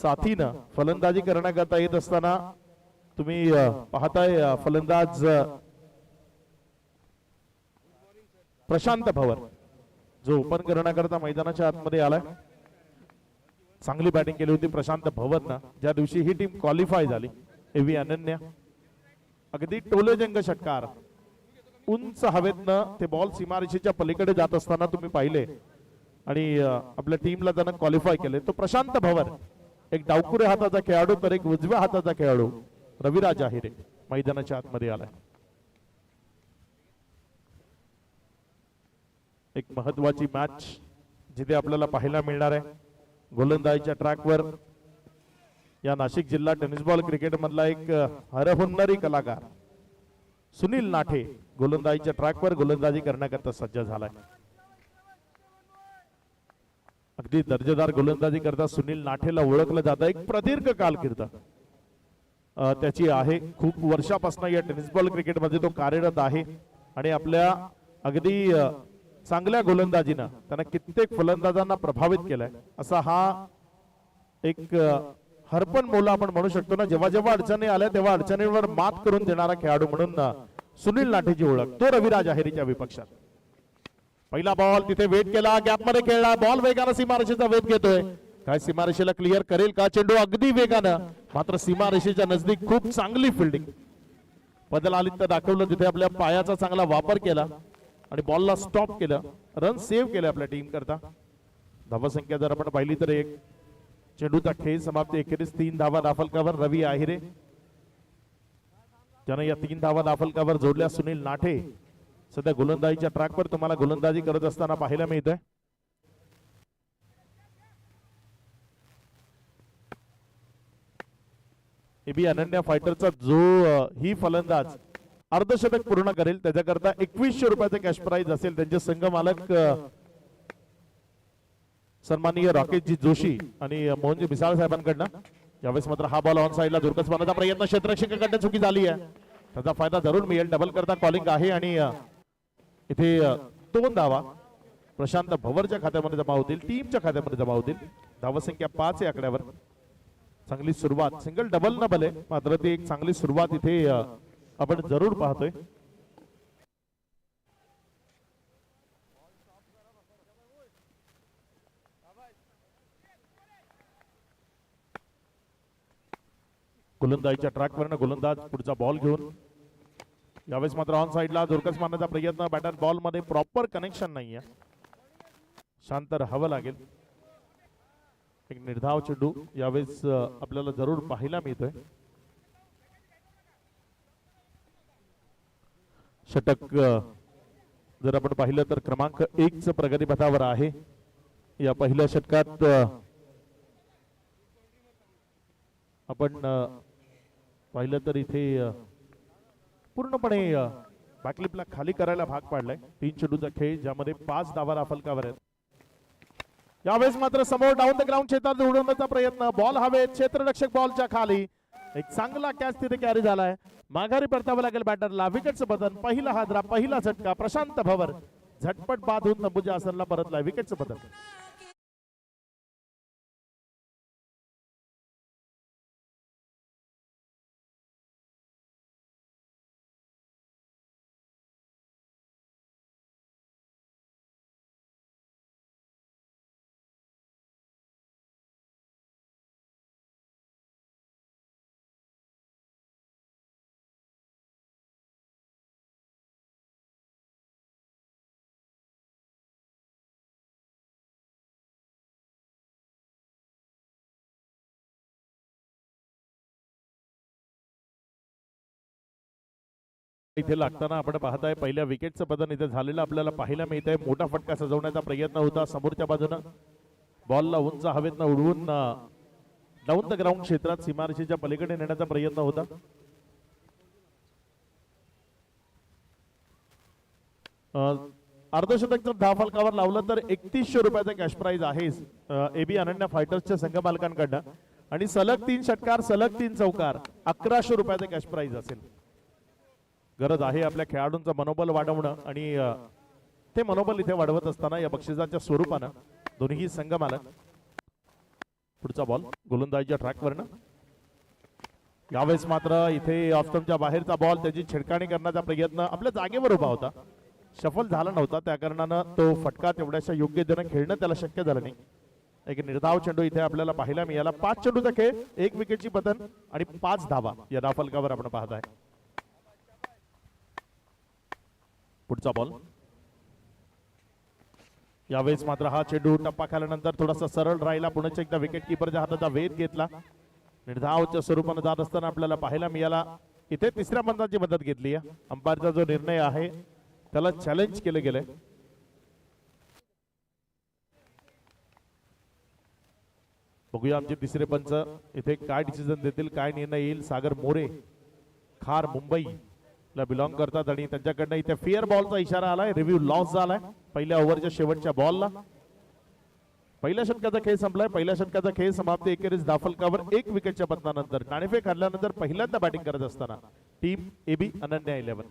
साथीनं फलंदाजी करण्याकरता येत असताना तुम्ही पाहताय फलंदाज प्रशांत भवर जो ओपन करण्याकरता मैदानाच्या आतमध्ये आलाय. चांगली बॅटिंग केली होती प्रशांत भवरनं ज्या दिवशी ही टीम क्वालिफाय झाली. एव्ही अनन्या अगदी टोलेजंग षटकार उंच हवेतनं ते बॉल सीमारेषेच्या पलीकडे जात असताना तुम्ही पाहिले आणि आपल्या टीमला त्यानं क्वालिफाय केले. तो प्रशांत भवर एक डावकुरे हाताचा खेळाडू तर एक उजव्या हाताचा खेळाडू रविराज आहिरे मैदानाच्या आतमध्ये आलाय. एक महत्वाची मॅच जिथे आपल्याला पाहायला मिळणार आहे. गोलंदाजीच्या ट्रॅकवर या नाशिक जिल्हा टेनिस बॉल क्रिकेट मधला एक हरहुन्नरी कलाकार सुनील नाठे गोलंदाजीच्या ट्रॅकवर गोलंदाजी करण्याकरता सज्ज झालाय. अगदी दर्जेदार गोलंदाजी करता सुनील नाठेला ओळखलं जातं. एक प्रदीर्घ कारकीर्द त्याची आहे. खूप वर्षापासून या टेनिस बॉल क्रिकेटमध्ये तो कार्यरत आहे आणि आपल्या अगदी चांगल्या गोलंदाजीनं त्यांना कित्येक फलंदाजांना प्रभावित केलाय. असा हा एक हरपण मोला आपण म्हणू शकतो ना. जेव्हा जेव्हा अडचणी आल्या तेव्हा अडचणींवर मात करून देणारा खेळाडू म्हणून सुनील नाठेची ओळख. तो रविराज आहेरीच्या विपक्षात. पहिला बॉल तिथे वेट केला, गॅप मध्ये खेळला, बॉल वेगानं सीमारेषेचा वेध घेतोय. काय सीमारेषेला क्लिअर करेल का चेंडू? अगदी वेगानं, मात्र सीमारेषेच्या नजदीक खूप चांगली फिल्डिंग. बदल आली तर दाखवलं तिथे आपल्या पायाचा चांगला वापर केला आणि बॉलला स्टॉप केलं. रन सेव्ह केले आपल्या टीम करता. धावसंख्या जर आपण पाहिली तर एक. चेंडूचा खेळ समाप्ती. एखेरीस 3 धावा दाफलकावर रवी आहिरे. त्यानं या 3 धावा दाफलकावर जोडल्या. सुनील नाठे सध्या गोलंदाजीच्या ट्रॅकवर तुम्हाला गोलंदाजी करत असताना पाहायला मिळतंय. एबी अनन्या फायटरचा जो ही फलंदाज अर्धशतक पूर्ण करेल त्याच्याकरता 2100 रुपयाचे कॅश प्राइज असेल. त्यांचे संघ मालक सन्माननीय राकेशजी जोशी आणि मोहनजी मिसाळ साहेबांकडनं. यावेळेस मात्र हा बॉल ऑन साइडला धुरकस मारण्याचा प्रयत्न क्षेत्ररक्षकाकडनं चुकी झाली आहे. त्याचा फायदा जरूर मिळेल. डबल करता कॉलिंग आहे आणि इथे 2 धावा प्रशांत भवरच्या खात्यामध्ये जमा होतील, टीमच्या खात्यामध्ये जमा होतील. धावसंख्या 5 आहे आकड्यावर. चांगली सुरुवात, सिंगल डबल न भले मात्र ती एक चांगली सुरुवात इथे आपण जरूर पाहतोय. गोलंदाजीच्या ट्रॅकवरनं गोलंदाज पुढचा बॉल घेऊन. यावेळेस मात्र ऑन साइडला धुरकस मारण्याचा प्रयत्न. बॅटर बॉल मध्ये प्रॉपर कनेक्शन नाहीये. शांत राहावं लागेल. एक निर्धाव चेंडू यावेळेस आपल्याला जरूर पाहायला मिळतोय. षटक जर आपण पाहिलं तर क्रमांक 1 प्रगतीपथावर आहे. या पहिल्या षटकात आपण पाहिलं तर इथे पूर्णपणे बॅकलिपला खाली करायला भाग पाडलाय. 3 चेंडूचा खेळ ज्यामध्ये 5 धावा दाफलकावर आहेत. यावेळेस मात्र समोर डाऊन द ग्राउंड क्षेत्रात उडवण्याचा प्रयत्न. बॉल हवेत, क्षेत्ररक्षक बॉलच्या खाली. एक चांगला कॅच तिथे कॅरी झालाय. माघारी परतावं लागेल बॅटरला. विकेटचं बदल. पहिला हादरा, पहिला झटका. प्रशांत भवर झटपट बाद होऊन तंबूच्या आसनला परतलाय. विकेटचं बदल. इथे लागताना आपण पाहताय पहिल्या विकेटचं पतन इथे झालेलं आपल्याला पाहायला मिळतंय. मोठा फटका सजवण्याचा प्रयत्न होता समोरच्या बाजूनं. बॉलला उंच हवेतनं उडवून डाऊन द ग्राउंड क्षेत्रात सीमारेषेच्या पलीकडे नेण्याचा प्रयत्न होता. अर्धशतक जर 10 फलकावर लावलं तर 3100 रुपयाचा कॅश प्राइज आहे एबी अनन्या फायटर्सच्या संघ मालकांकडनं. आणि सलग 3 षटकार, सलग 3 चौकार, 1100 रुपयाचा कॅश प्राइज असेल. गरज आहे आपल्या खेळाडूंचं मनोबल वाढवणं आणि ते मनोबल इथे वाढवत असताना या बक्षिसाच्या स्वरूपानं दोन्ही संघ मालक पुढचा बॉल गोलंदाजीच्या ट्रॅकवर ना. यावेळेस मात्र इथे ऑफस्टंपच्या बाहेरचा बॉल, त्याची छिडकाणी करण्याचा प्रयत्न, आपल्या जागेवर उभा होता, सफल झाला नव्हता, त्या कारणानं तो फटका तेवढ्याशा योग्य दिनं खेळणं त्याला शक्य झालं नाही. एक निर्धाव चेंडू इथे आपल्याला पाहायला मिळाला. 5 चेंडूचा खेळ, 1 विकेटची पतन आणि 5 धावा या धावफलकावर आपण पाहत आहे. पुढचा बॉल. यावेळेस मात्र हा चेंडू टप्पा खाल्यानंतर थोडासा सरळ राहिला, पुन्हा एकदा विकेट किपरच्या हाताचा वेध घेतला. निर्धावच्या स्वरूपाने जात असताना आपल्याला पाहायला मिळाला. इथे तिसऱ्या पंचाची मदत घेतली आहे. अंपायरचा जो निर्णय आहे त्याला चॅलेंज केले गेले. बघूया आमचे तिसरे पंच इथे काय डिसिजन देतील, काय निर्णय येईल. सागर मोरे, खार, मुंबई ला बिलॉंग करतात आणि त्यांच्याकडनं इथे फेअर बॉलचा इशारा आलाय. रिव्ह्यू लॉस झालाय पहिल्या ओव्हरच्या शेवटच्या बॉलला. पहिल्या षटकाचा खेळ संपलाय. पहिल्या षटकाचा खेळ समाप्ती एकेरीस धावफलकावर 1 विकेटच्या पतनानंतर नाणेफेक हरल्यानंतर पहिल्यांदा बॅटिंग करत असताना टीम एबी अनन्या 11.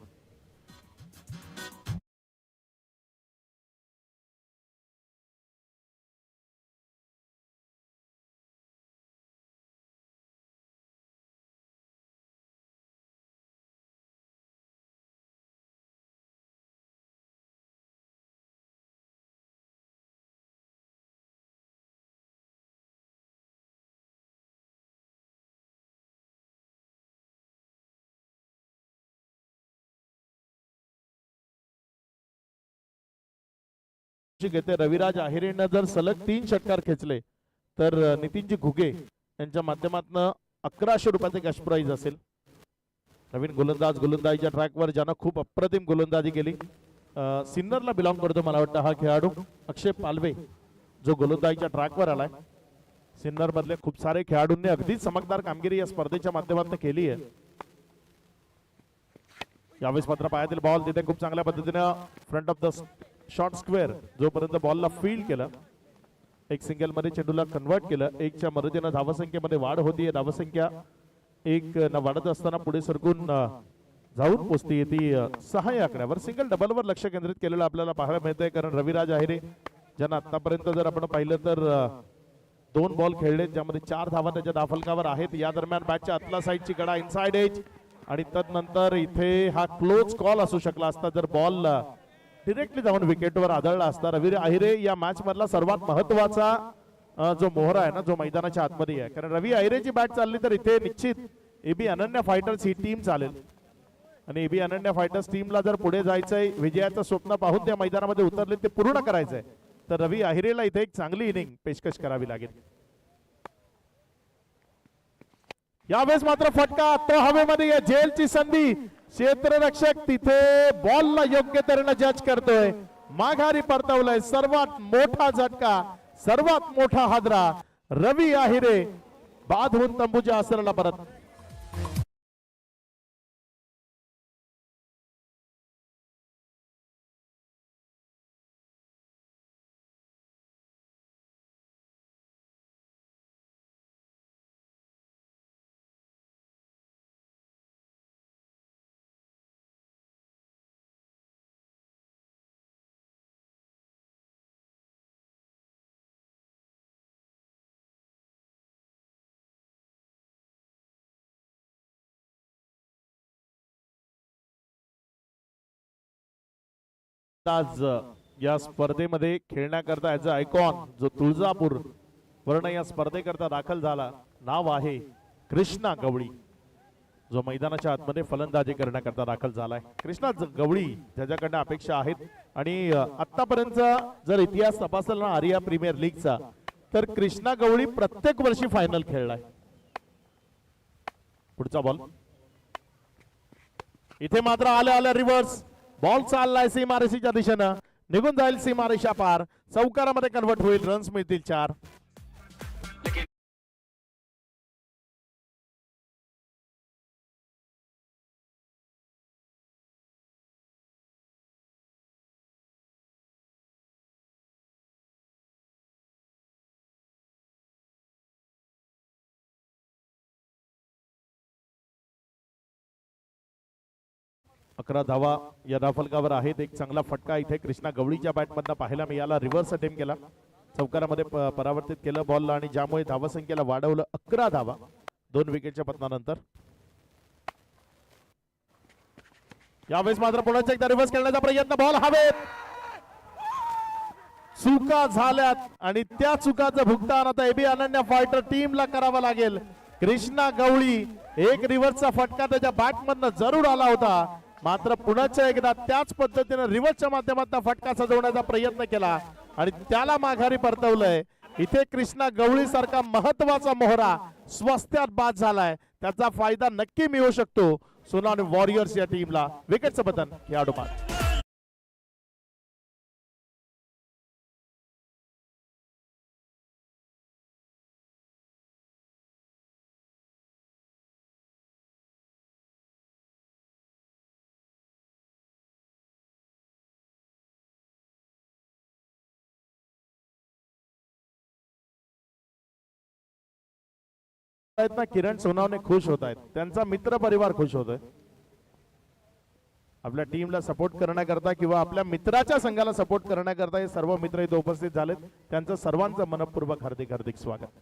घेते रविराज आहिरेनं जर सलग 3 षटकार खेचले तर नितीनजी घुगे यांच्या माध्यमातून 1100 रुपयाचे कॅश प्राइज असेल. नवीन गोलंदाज गोलंदाजीच्या ट्रॅकवर ज्यानं खूप अप्रतिम गोलंदाजी केली. सिन्नरला बिलॉंग करतो मला वाटतं हा खेळाडू, अक्षय पालवे, जो गोलंदाजीच्या ट्रॅकवर आलाय. सिन्नर मधले खूप सारे खेळाडूंनी अगदी चमकदार कामगिरी या स्पर्धेच्या माध्यमातून केली आहे. यावेळेस मात्र पायातील बॉल तिथे खूप चांगल्या पद्धतीने front of the short square जोपर्यंत बॉलला फील्ड केलं, एक सिंगल मध्ये चेंडूला कन्वर्ट केलं. 1च्या मदतीनं धावसंख्येमध्ये वाढ होतीये. धावसंख्या 1 वाढत असताना पुढे सरकून जाऊन पोचती ती 6 या आकड्यावर. सिंगल डबलवर लक्ष केंद्रित केलेलं आपल्याला पाहायला मिळतंय. कारण रविराज आहिरे ज्यांना आतापर्यंत जर आपण पाहिलं तर 2 बॉल खेळले ज्यामध्ये 4 धावा त्याच्या धावफलकावर आहेत. या दरम्यान बॅटच्या आतल्या साईडची कडा इनसाइड एज आणि तदनंतर इथे हा क्लोज कॉल असू शकला असता जर बॉल डिरेक्टली जाऊन विकेटवर आदळला असता. रवी आहिरे या मॅच मधला सर्वात महत्वाचा जो मोहरा आहे ना, जो मैदानाच्या आतमध्ये आहे. कारण रवी आहिरेची बॅट चालली तर इथे निश्चित एबी अनन्या फायटर्स ही टीम चालेल आणि एबी अनन्या फायटर्स टीमला जर पुढे जायचंय, विजयाचं स्वप्न पाहून त्या मैदानामध्ये उतरले ते पूर्ण करायचंय, तर रवी आहिरेला इथे एक चांगली इनिंग पेशकश करावी लागेल. यावेळेस मात्र फटका, तो हवेमध्ये झेलची संधी. क्षेत्ररक्षक तिथे बॉलला योग्य तऱ्हेने जज करतोय. माघारी परतवलंय. सर्वात मोठा झटका, सर्वात मोठा हादरा. रवी आहिरे बाद होऊन तंबूच्या आसराला परत. आज या स्पर्धेमध्ये खेळण्याकरता याचा आयकॉन जो तुळजापूर वर्ण या स्पर्धेकरता दाखल झाला, नाव आहे कृष्णा गवळी, जो मैदानाच्या आतमध्ये फलंदाजी करण्याकरता दाखल झालाय. कृष्णा गवळी ज्याच्याकडनं अपेक्षा आहेत आणि आतापर्यंत जर इतिहास तपासला ना आरिया प्रीमियर लीगचा, तर कृष्णा गवळी प्रत्येक वर्षी फायनल खेळलाय. पुढचा बॉल इथे मात्र आल्या रिव्हर्स बॉल चाललाय सीमारेषेच्या दिशेनं, निघून जाईल सीमारेषा पार. चौकारामध्ये कन्वर्ट होईल. रन्स मिळतील 4. अकरा धावा या धावफलकावर आहेत. एक चांगला फटका इथे कृष्णा गवळीच्या बॅटमधनं पाहायला मिळाला. रिव्हर्स अटेम्प्ट केला. चौकारामध्ये परावर्तित केलं बॉलला आणि ज्यामुळे धावसंख्येला वाढवलं 11 धावा 2 विकेटच्या पतनानंतर. यावेळेस मात्र पुन्हा एकदा रिव्हर्स खेळण्याचा प्रयत्न, बॉल हवेत, चुका झाल्यात आणि त्या चुकाचं भुगतान आता एबी अनन्या फायटर टीमला करावं लागेल. कृष्णा गवळी एक रिव्हर्सचा फटका त्याच्या बॅटमधनं जरूर आला होता, मात्र पुन्हा एकदा त्याच पद्धतीने रिव्हर्सच्या माध्यमातून फटका सजवण्याचा प्रयत्न केला आणि त्याला माघारी परतवलंय. इथे कृष्णा गवळी सारखा महत्वाचा मोहरा स्वस्त्यात बाद झालाय, त्याचा फायदा नक्की मिळू शकतो सोनाली वॉरियर्स या टीमला. विकेटचं पतन खेळाडू बाद. किरण सोनावणे खुश होत आहेत, त्यांचा मित्र परिवार खुश होतोय. आपल्या टीमला सपोर्ट करण्याकरता किंवा आपल्या मित्राच्या संघाला सपोर्ट करण्याकरता हे सर्व मित्र इथे उपस्थित झालेत. त्यांचं सर्वांचं मनपूर्वक हार्दिक हार्दिक स्वागत.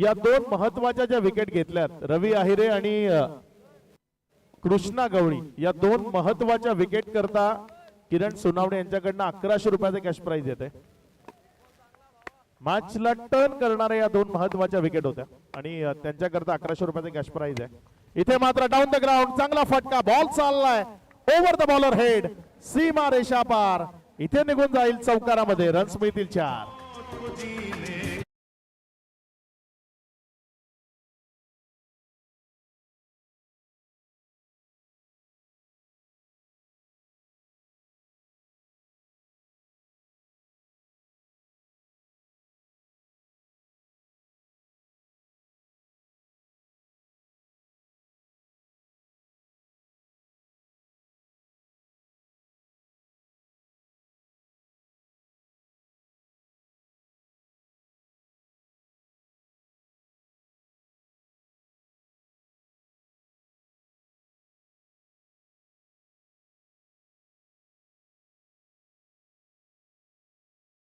या दोन महत्वाच्या ज्या विकेट घेतल्यात रवी आहिरे आणि कृष्णा गवळी, या दोन महत्वाच्या विकेट करता किरण सोनावणे यांच्याकडनं 1100 रुपयाचे कॅश प्राइज येते. मॅचला टर्न करणाऱ्या या दोन महत्वाच्या विकेट होत्या आणि त्यांच्याकरता 1100 रुपयाचे कॅश प्राइज आहे. इथे मात्र डाऊन द ग्राउंड चांगला फटका, बॉल चाललाय ओव्हर द बॉलर हेड, सीमा रेषा पार, इथे निघून जाईल चौकारामध्ये. रन्स मिळतील 4.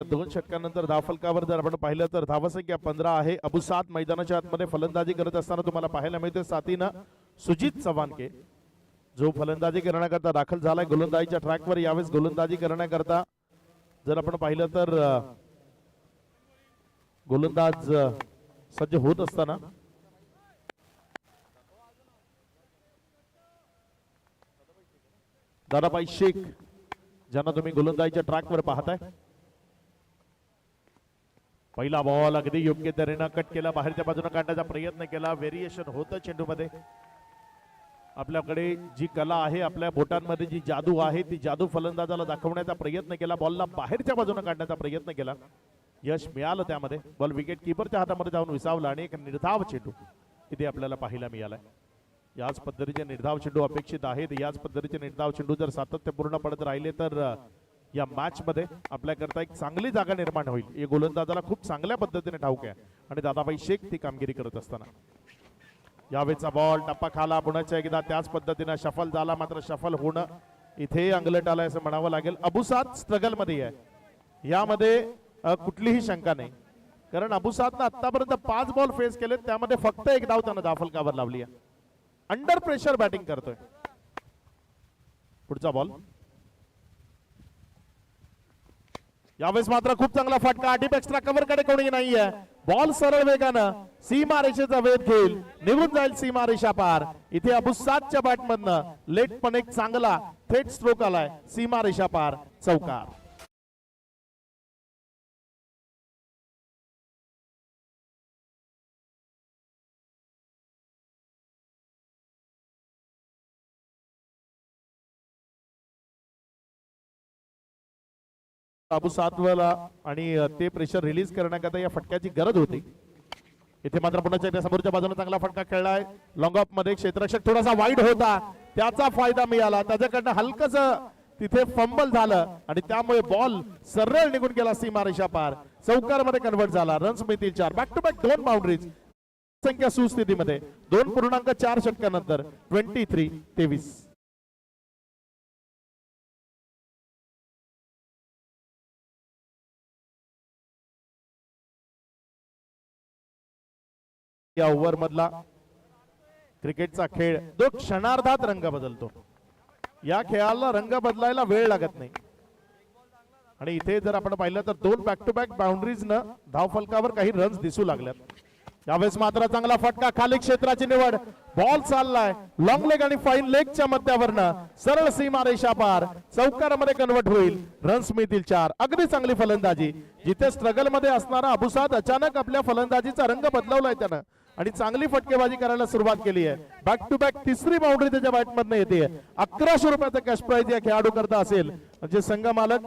दोन षटकांनंतर धावफलकावर जर आपण पाहिलं तर धावसंख्या 15 आहे. अबू सात मैदानाच्या आतमध्ये फलंदाजी करत असताना तुम्हाला पाहायला मिळते साथीनं सुजित चव्हाणके, जो फलंदाजी करण्याकरता दाखल झालाय गोलंदाजीच्या ट्रॅकवर. यावेळेस गोलंदाजी करण्याकरता जर आपण पाहिलं तर गोलंदाज सज्ज होत असताना दादाबाई शेख, ज्यांना तुम्ही गोलंदाजीच्या ट्रॅकवर पाहताय. पहिला बॉल अगदी योग्य तऱ्हेनं कट केला, बाहेरच्या बाजूने काढण्याचा प्रयत्न केला. व्हेरिएशन होतं चेंडूमध्ये. आपल्याकडे जी कला आहे, आपल्या बोटांमध्ये जी जादू आहे, ती जादू फलंदाजाला दाखवण्याचा प्रयत्न केला. बॉलला बाहेरच्या बाजूने काढण्याचा प्रयत्न केला, यश मिळालं त्यामध्ये. बॉल विकेट किपरच्या हातामध्ये जाऊन विसावला आणि एक निर्धाव चेंडू इथे आपल्याला पाहायला मिळालाय. याच पद्धतीचे निर्धाव चेंडू अपेक्षित आहेत. याच पद्धतीचे निर्धाव चेंडू जर सातत्यपूर्ण पडत राहिले तर या मॅच मध्ये आपल्याकरता एक चांगली जागा निर्माण होईल. हे गोलंदाजाला खूप चांगल्या पद्धतीने ठाऊक आहे आणि दादाबाई शेख ती कामगिरी करत असताना यावेळेचा बॉल टप्पा खाला. पुन्हा एकदा त्याच पद्धतीने शफल झाला, मात्र शफल होणं इथे अंगलट आलाय असं म्हणावं लागेल. अबुसाद स्ट्रगल मध्ये आहे, यामध्ये कुठलीही शंका नाही, कारण अबुसादनं आतापर्यंत 5 बॉल फेस केले, त्यामध्ये फक्त एक धाव त्यानं धावफलकावर लावली आहे. अंडर प्रेशर बॅटिंग करतोय. पुढचा बॉल, यावेळेस मात्र खूप चांगला फटका. डीप एक्स्ट्रा कव्हर कडे कोणी नाहीये. बॉल सरळ वेगानं सीमा रेषेचा वेध घेईल, निघून जाईल सीमा रेषा पार. इथे अबुसादच्या बॅटमधनं लेट पण एक चांगला थेट स्ट्रोक आलाय. सीमा रेषा पार, चौकार. अबुसादला आणि ते प्रेशर रिलीज करण्याकरता या फटक्याची गरज होती. इथे मात्र पुन्हा एकदा समोरच्या बाजूने चांगला फटका खेळलाय. लॉंग ऑफ मध्ये क्षेत्ररक्षक थोडासा वाईड होता, त्याचा फायदा मिळाला. त्याच्याकडनं हलकस तिथे फंबल झालं आणि त्यामुळे बॉल सरळ निघून गेला सीमारेषा पार. चौकारमध्ये कन्वर्ट झाला. रन्स मिळतील 4. Back to back 2 boundaries. संख्या सुस्थितीमध्ये 2.4 षटकानंतर 23-23. या ओव्हर मधला क्रिकेटचा खेळ जो क्षणार्धात रंग बदलतो. या खेळाला रंग बदलायला वेळ लागत नाही. आणि इथे जर आपण पाहिलं तर 2 बॅक टू बॅक बाउंड्रीज न धावफलकावर काही रन्स दिसू लागल्यात. यावेळेस मात्र चांगला फटका. खाली क्षेत्राची निवड. बॉल चाललाय लॉंग लेग आणि फाईन लेगच्या मध्यावरनं सरळ सीमारेषा पार. चौकारामध्ये कन्वर्ट होईल. रन्स मिळतील 4. अगदी चांगली फलंदाजी. जिथे स्ट्रगल मध्ये असणारा अबुसाद अचानक आपल्या फलंदाजीचा रंग बदलवलाय त्यानं आणि चांगली फटकेबाजी करायला सुरुवात केली आहे. बॅक टू बॅक तिसरी बाउंड्री त्याच्या बॅटमधनं येते. 1100 रुपयाचं कॅश प्राइज या खेळाडू करता असेल. म्हणजे संघ मालक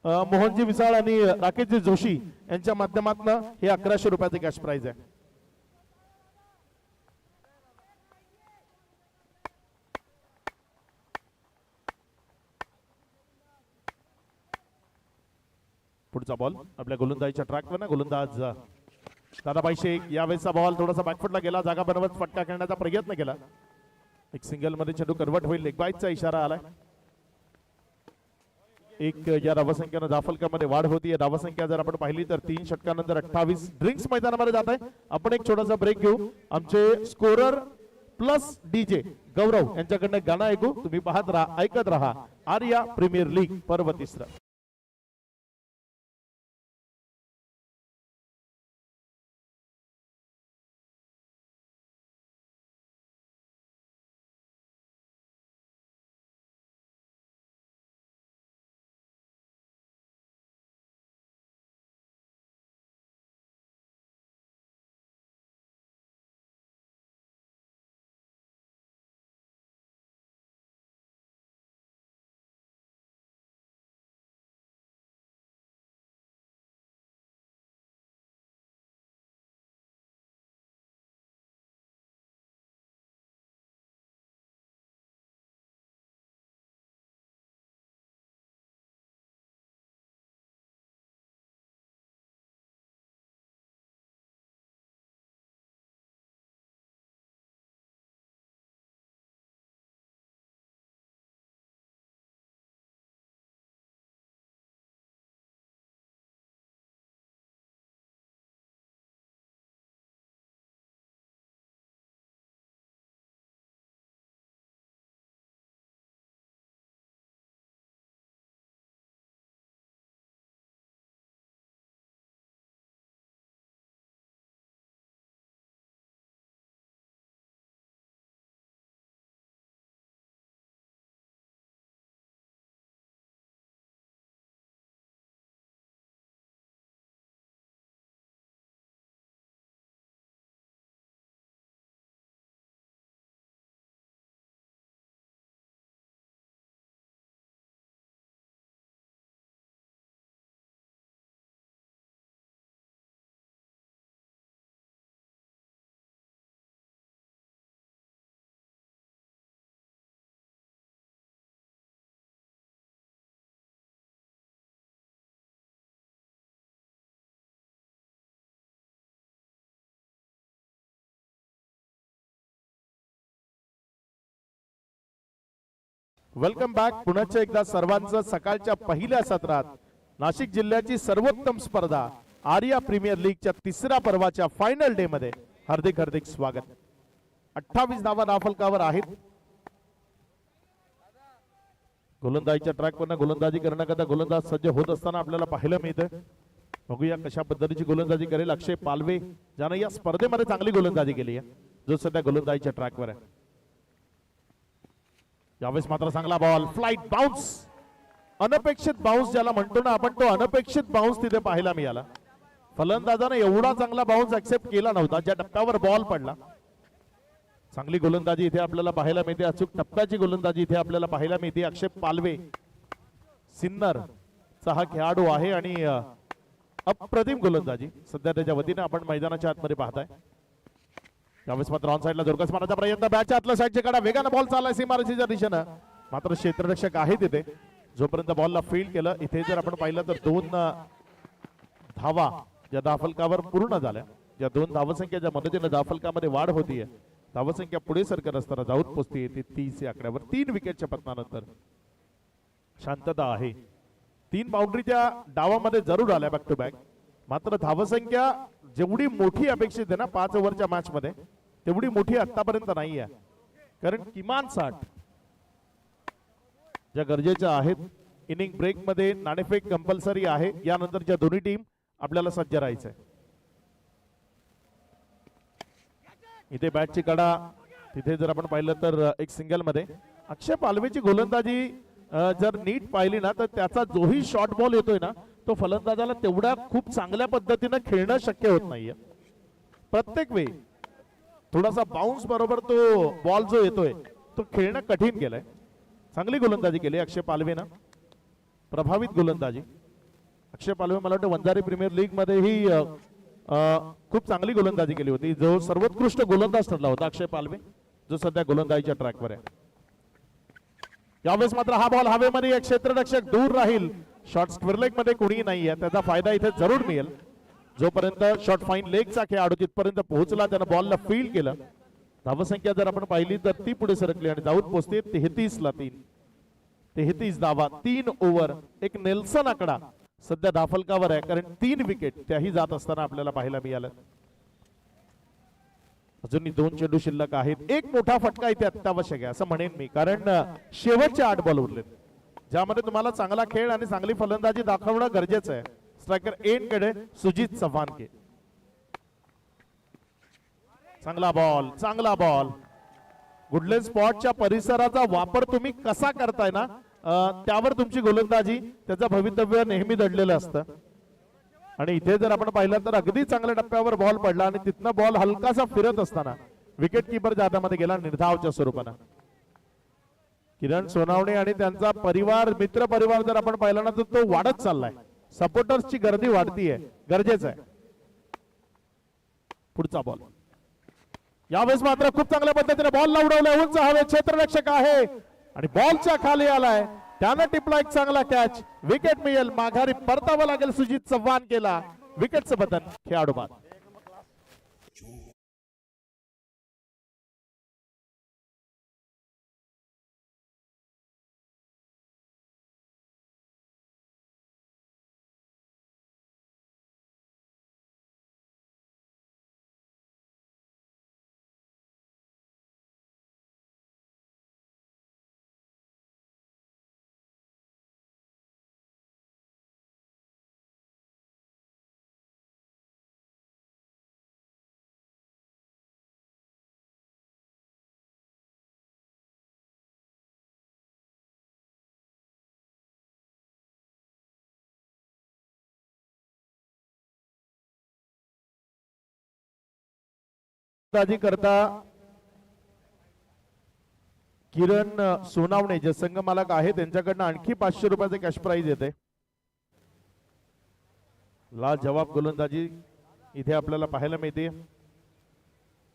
मोहनजी विसाळ आणि राकेशजी जोशी यांच्या माध्यमातून हे 1100 रुपयाचे कॅश प्राइज आहे. पुढचा बॉल आपल्या गोलंदाजीच्या ट्रॅकवर ना. गोलंदाज दादाभाई शेख. यावेळेचा बॉल थोडासा बॅकफुटला गेला. जागा बनवत फटका खेळण्याचा प्रयत्न केला. एक सिंगल मध्ये चेंडू कन्वर्ट होईल. लेग बाईटचा इशारा आलाय. एक या धावसंख्येनं धावफलकामध्ये वाढ होती. धावसंख्या जर आपण पाहिली तर 3 षटकानंतर 28. ड्रिंक्स मैदानामध्ये जात आहे. आपण एक छोटासा ब्रेक घेऊ. आमचे स्कोरर प्लस डीजे गौरव यांच्याकडनं गाणं ऐकू. तुम्ही पाहत राहा, ऐकत राहा आर्या प्रीमियर लीग पर्व 3. Welcome back. पुन्हा एकदा सर्वांचं सकाळच्या पहिल्या सत्रात नाशिक जिल्ह्याची सर्वोत्तम स्पर्धा आर्या प्रीमियर लीगच्या 3ऱ्या पर्वाच्या फायनल डे मध्ये हार्दिक हार्दिक स्वागत. 28 धावा धावफलकावर आहेत. गोलंदाजीच्या ट्रॅकवर गोलंदाजी करण्याकरता गोलंदाज सज्ज होत असताना आपल्याला पाहायला मिळतं. बघूया कशा पद्धतीची गोलंदाजी करेल अक्षय पालवे, ज्यानं या स्पर्धेमध्ये चांगली गोलंदाजी केली आहे, जो सध्या गोलंदाजीच्या ट्रॅकवर आहे. यावेळेस मात्र चांगला बॉल, फ्लाइट बाउन्स, अनपेक्षित बाउन्स ज्याला म्हणतो ना आपण, तो अनपेक्षित बाउन्स तिथे पाहायला मिळाला. फलंदाजाने एवढा चांगला बाउन्स ऍक्सेप्ट केला नव्हता ज्या टप्प्यावर बॉल पडला. चांगली गोलंदाजी इथे आपल्याला पाहायला मिळते, अचूक टप्प्याची गोलंदाजी इथे आपल्याला पाहायला मिळते. अक्षय पालवे सिन्नर चा हा खेळाडू आहे आणि अप्रतिम गोलंदाजी सध्या त्याच्या वतीने आपण मैदानाच्या आतमध्ये पाहताय. त्यावेळेस मात्र ऑन साइडला जोरकस मारण्याचा प्रयत्न, बॅटच्या आतल्या साइडच्या कडा वेगाने बॉल चाललाय सीमारेषेच्या दिशेनं. मात्र क्षेत्ररक्षक आहे तिथे. जोपर्यंत बॉलला फील्ड केलं, इथे जर आपण पाहिलं तर 2 धावा ज्या धावफलकावर पूर्ण झाल्या, ज्या 2 धावसंख्येच्या मदतीने धावफलकामध्ये वाढ होतीये, धावसंख्या पुढे सरकत असताना जाऊन पोहोचते ती 30 या आकड्यावर. 3 विकेटच्या पतनानंतर शांतता आहे. 3 बाउंड्रीच्या डावामध्ये जरूर आल्या बॅक टू बॅक. मात्र धावसंख्या जेवढी मोठी अपेक्षित आहे ना 5 ओव्हरच्या मॅच मध्ये, तेवढी मोठी आतापर्यंत नाही आहे. कारण किमान 60 ज्या गरजेच्या आहेत. इनिंग ब्रेक मध्ये नाणेफेक कंपल्सरी आहे. यानंतरच्या दोन्ही टीम आपल्याला सज्ज राहायचंय. इथे बॅटची कडा, तिथे जर आपण पाहिलं तर एक सिंगल मध्ये अक्षय पालवेची गोलंदाजी जर नीट पाहिली ना, तर त्याचा जोही शॉर्ट बॉल येतोय ना, तो फलंदाजाला तेवढ्या खूप चांगल्या पद्धतीनं खेळणं शक्य होत नाहीये. प्रत्येक वेळी थोडासा बाउन्स बरोबर तो बॉल जो येतोय तो खेळणं कठीण केलंय. चांगली गोलंदाजी केली अक्षय पालवेनं, प्रभावित गोलंदाजी. अक्षय पालवे मला वाटतं वंजारी प्रीमियर लीग मध्येही खूप चांगली गोलंदाजी केली होती. जो सर्वोत्कृष्ट गोलंदाज ठरला होता अक्षय पालवे, जो सध्या गोलंदाजीच्या ट्रॅकवर आहे. यावेळेस मात्र हा बॉल हवेमध्ये, एक क्षेत्ररक्षक दूर राहील. शॉर्ट स्क्वेअर लेग मध्ये कोणीही नाहीये, त्याचा फायदा इथे जरूर मिळेल. जोपर्यंत शॉर्ट फाईन लेगचा खेळाडू तिथपर्यंत पोहोचला, त्यानं बॉलला फील्ड केलं. धावसंख्या जर आपण पाहिली तर ती पुढे सरकली आणि जाऊन पोहोचते 33ला 3. 33 धावा, 3 ओव्हर, एक नेल्सन आकडा सध्या धावफलकावर आहे. कारण 3 विकेट त्याही जात असताना आपल्याला पाहायला मिळालं. अजूनही 2 चेंडू शिल्लक आहेत. एक मोठा फटका इथे अत्यावश्यक आहे असं म्हणेन मी, कारण शेवटचे 8 बॉल उरलेत, ज्यामध्ये तुम्हाला चांगला खेळ आणि चांगली फलंदाजी दाखवणं गरजेचं आहे. स्ट्रायकर एंड कडे सुजित चव्हाण के. चांगला बॉल, चांगला बॉल. गुडलेन स्पॉटच्या परिसराचा वापर तुम्ही कसा करताय ना, त्यावर तुमची गोलंदाजी, त्याचं भवितव्य नेहमी दडलेलं असतं. आणि इथे जर आपण पाहिलं तर अगदी चांगल्या टप्प्यावर बॉल पडला आणि तिथनं बॉल हलकासा फिरत असताना विकेट किपर हातामध्ये गेला निर्धावच्या स्वरूपानं. किरण सोनावणे आणि त्यांचा परिवार, मित्र परिवार जर आपण पाहिला ना, तर तो वाढत चाललाय. सपोर्टर्सची गर्दी वाढतीये, गरजेचं आहे. पुढचा बॉल. यावेळेस मात्र खूप चांगल्या पद्धतीने बॉल उडवलाय. उंच हवे, क्षेत्ररक्षक आहे आणि बॉलच्या खाली आलाय. त्यानं टिपला एक चांगला कॅच. विकेट मिळेल, माघारी परतावं लागेल. सुजित चव्हाण केला. विकेटचं बटन खेळाडू बाद. करता किरण सोनावणे जे संघ मालक आहे त्यांच्याकडनं आणखी 500 रुपयाचे कॅश प्राइज येते. लाजवाब गोलंदाजी इथे आपल्याला पाहायला मिळते.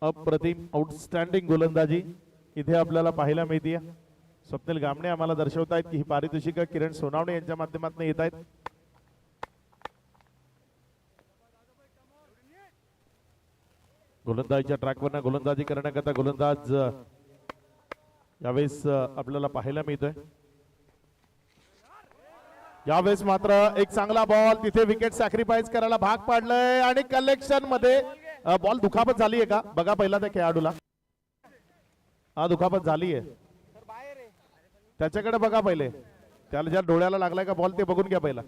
अप्रतिम, आउटस्टँडिंग गोलंदाजी इथे आपल्याला पाहायला मिळते. स्वप्नील गामणे आम्हाला दर्शवतायत की ही पारितोषिक किरण सोनावणे यांच्या माध्यमातून येत आहेत. गोलंदाजीच्या ट्रॅकवर गोलंदाजी करण्याकरता गोलंदाज यावेळेस आपल्याला पाहायला मिळतोय. यावेळेस मात्र एक चांगला बॉल, तिथे विकेट सॅक्रिफाईस करायला भाग पाडलंय आणि कलेक्शन मध्ये बॉल दुखापत झाली आहे का बघा पहिला त्या खेळाडूला. हा दुखापत झाली आहे, त्याच्याकडे बघा पहिले. त्याला ज्या डोळ्याला लागलाय का बॉल ते बघून घ्या पहिला.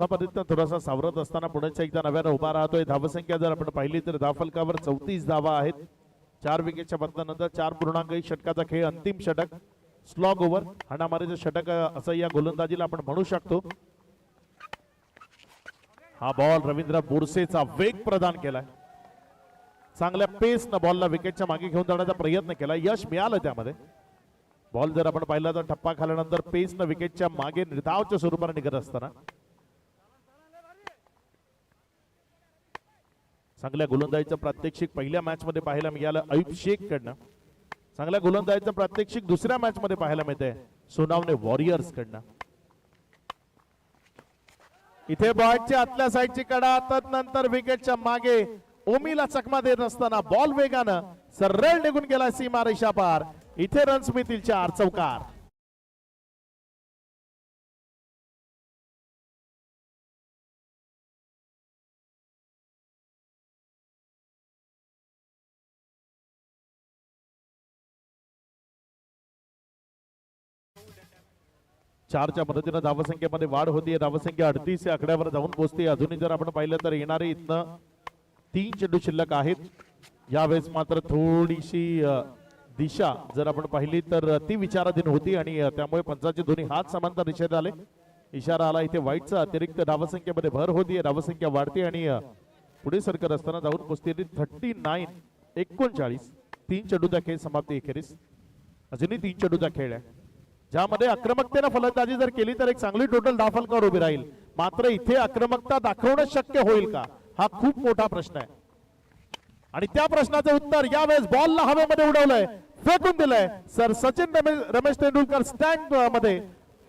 पद्धतीनं थोडासा सावरत असताना पुण्याच्या एकदा नव्यानं उभा राहतोय. धावसंख्या जर आपण पाहिली तर धावफलकावर 34 धावा आहेत. 4 विकेटच्या बदलानंतर 4.1 षटकाचा खेळ, अंतिम षटक, स्लॉग ओव्हर, हाणामारीचं षटक असं या गोलंदाजीला आपण म्हणू शकतो. हा बॉल रवींद्र बोरसेचा वेग प्रदान केलाय. चांगल्या पेसनं बॉलला विकेटच्या मागे घेऊन जाण्याचा प्रयत्न केला, यश मिळालं त्यामध्ये. बॉल जर आपण पाहिला तर टप्पा खाल्यानंतर पेसनं विकेटच्या मागे निर्धावच्या स्वरूपाने निघत असताना चांगल्या गोलंदाजीचं प्रात्यक्षिक पहिल्या मॅच मध्ये पाहायला मिळालं अयुब शेख कडनं. चांगल्या गोलंदाजीचं प्रात्यक्षिक दुसऱ्या मॅच मध्ये पाहायला मिळते सोनावणे वॉरियर्स कडनं. इथे बॉलच्या आतल्या साईडची कडा, तदनंतर विकेटच्या मागे ओमीला चकमा देत असताना बॉल वेगानं सरळ निघून गेला सीमा रेषा पार. इथे रन्स मिळतील 4 चौकार. चारच्या मदतीनं धावसंख्येमध्ये वाढ होतीये. धावसंख्या 38 या आकड्यावर जाऊन पोहोचते. अजूनही जर आपण पाहिलं तर येणारे इथनं 3 चेंडू शिल्लक आहेत. यावेळेस मात्र थोडीशी दिशा जर आपण पाहिली तर ती विचाराधीन होती आणि त्यामुळे पंचाचे दोन्ही हात समांतर दिशेत आले. इशारा आला इथे वाईटचा. अतिरिक्त धावसंख्येमध्ये भर होतीये, धावसंख्या वाढते आणि पुढे सरकत असताना जाऊन पोहोचते 39 39. 3 चेंडूचा खेळ समाप्ती अखेरीस. अजूनही 3 चेंडूचा खेळ आहे, ज्यामध्ये आक्रमकतेने फलंदाजी जर केली तर एक चांगली टोटल धावफलकावर उभी राहील. मात्र इथे आक्रमकता दाखवणं शक्य होईल का, हा खूप मोठा प्रश्न आहे. आणि त्या प्रश्नाचं उत्तर यावेळेस बॉलला हवेमध्ये उडवलंय, फेकून दिलंय. सर सचिन रमेश तेंडुलकर स्टँड मध्ये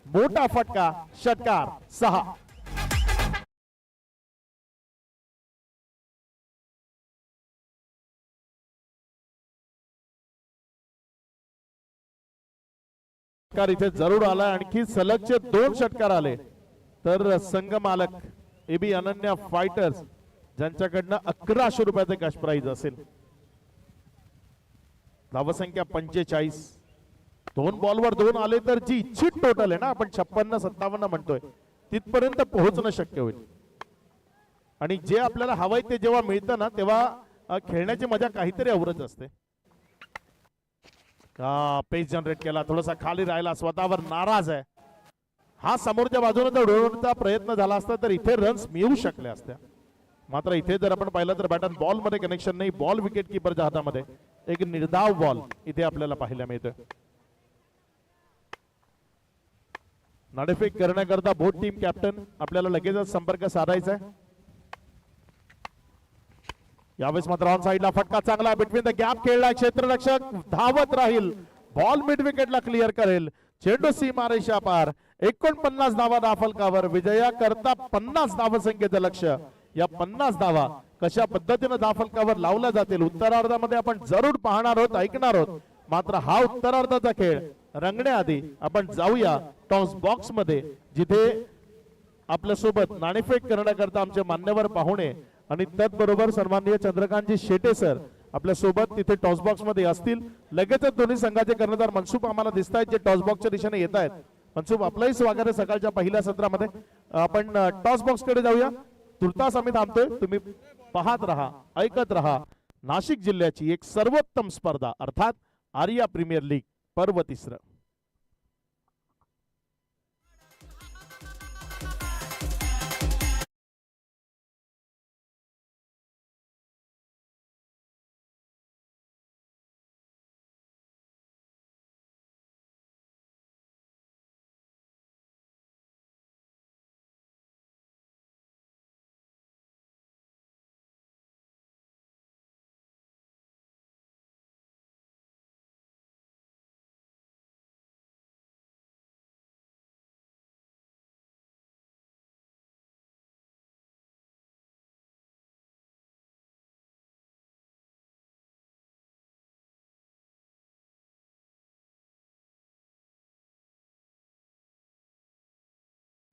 मोठा फटका, षटकार 6. इथे जरूर आला. आणखी सलगचे 2 षटकार आले तर संघ मालक एबी अनन्या फायटर्स ज्यांच्याकडनं 1100 रुपयाचे कॅश प्राइज असेल. धावसंख्या 45. 2 बॉलवर 2 आले तर जी इच्छित टोटल आहे ना, आपण 56-57 म्हणतोय, तिथपर्यंत पोहोचणं शक्य होईल. आणि जे आपल्याला हवंय ते जेव्हा मिळतं ना, तेव्हा खेळण्याची मजा काहीतरी औरच असते. पेस जनरेट केला, थोडासा खाली राहिला, स्वतःवर नाराज आहे. हा समोरच्या बाजूने जर उडवण्याचा प्रयत्न झाला असता तर इथे रन्स मिळू शकले असत्या. मात्र इथे जर आपण पाहिलं तर बॅट अँड बॉल मध्ये कनेक्शन नाही. बॉल विकेट किपरच्या हातामध्ये एक निर्धाव बॉल इथे आपल्याला पाहायला मिळतोय. नाणेफेक करण्याकरता बोथ टीम कॅप्टन आपल्याला लगेचच संपर्क साधायचा आहे. यावेळेस मात्र ऑन साइडला फटका चांगला, बिटवीन द गॅप खेळला, क्षेत्ररक्षक धावत राहील, बॉल मिड विकेटला क्लिअर करेल. चेंडू सीमा रेषा पार. 49 धावा धावफलकावर. विजया करता 50 धावसंख्येचं लक्ष. या 50 धावा कशा पद्धतीने धावफलकावर लावल्या जातील उत्तरार्धामध्ये आपण जरूर पाहणार आहोत, ऐकणार आहोत. मात्र हा उत्तरार्धाचा खेळ रंगण्याआधी आपण जाऊया टॉस बॉक्स मध्ये, जिथे आपल्या सोबत नाणेफेक करण्याकरता आमचे मान्यवर पाहुणे आणि त्याचबरोबर सन्माननीय चंद्रकांतजी शेटे सर आपल्या सोबत तिथे टॉस बॉक्स मध्ये असतील. लगेचच दोन्ही संघाचे कर्णधार मनसुख आम्हाला दिसत आहेत, जे टॉस बॉक्सच्या दिशेने येत आहेत. मनसुख, आपलंही स्वागत आहे सकाळच्या पहिल्या सत्रामध्ये. आपण टॉस बॉक्स कडे जाऊया. तुर्तास आम्ही थांबतोय. तुम्ही पाहत राहा, ऐकत राहा. नाशिक जिल्ह्याची एक सर्वोत्तम स्पर्धा अर्थात आर्या प्रीमियर लीग पर्व 3.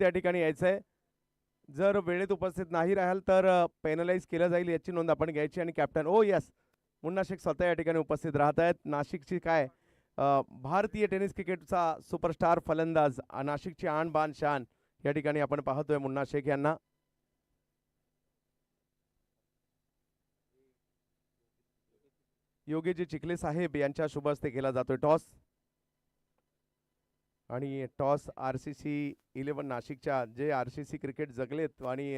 त्या ठिकाणी यायचंय. जर वेळेत उपस्थित नाही राहाल तर पेनलाइज केलं जाईल याची नोंद आपण घ्यायची. आणि कॅप्टन यस मुन्ना शेख स्वतः या ठिकाणी उपस्थित राहत आहेत. नाशिकची काय भारतीय टेनिस क्रिकेटचा सुपरस्टार फलंदाज, नाशिकची आण बाण शान या ठिकाणी आपण पाहतोय मुन्ना शेख यांना. योगीजी चिखले साहेब यांच्या शुभ हस्ते केला जातोय टॉस. आणि टॉस RCC 11 नाशिकच्या जे RCC क्रिकेट जगलेत आणि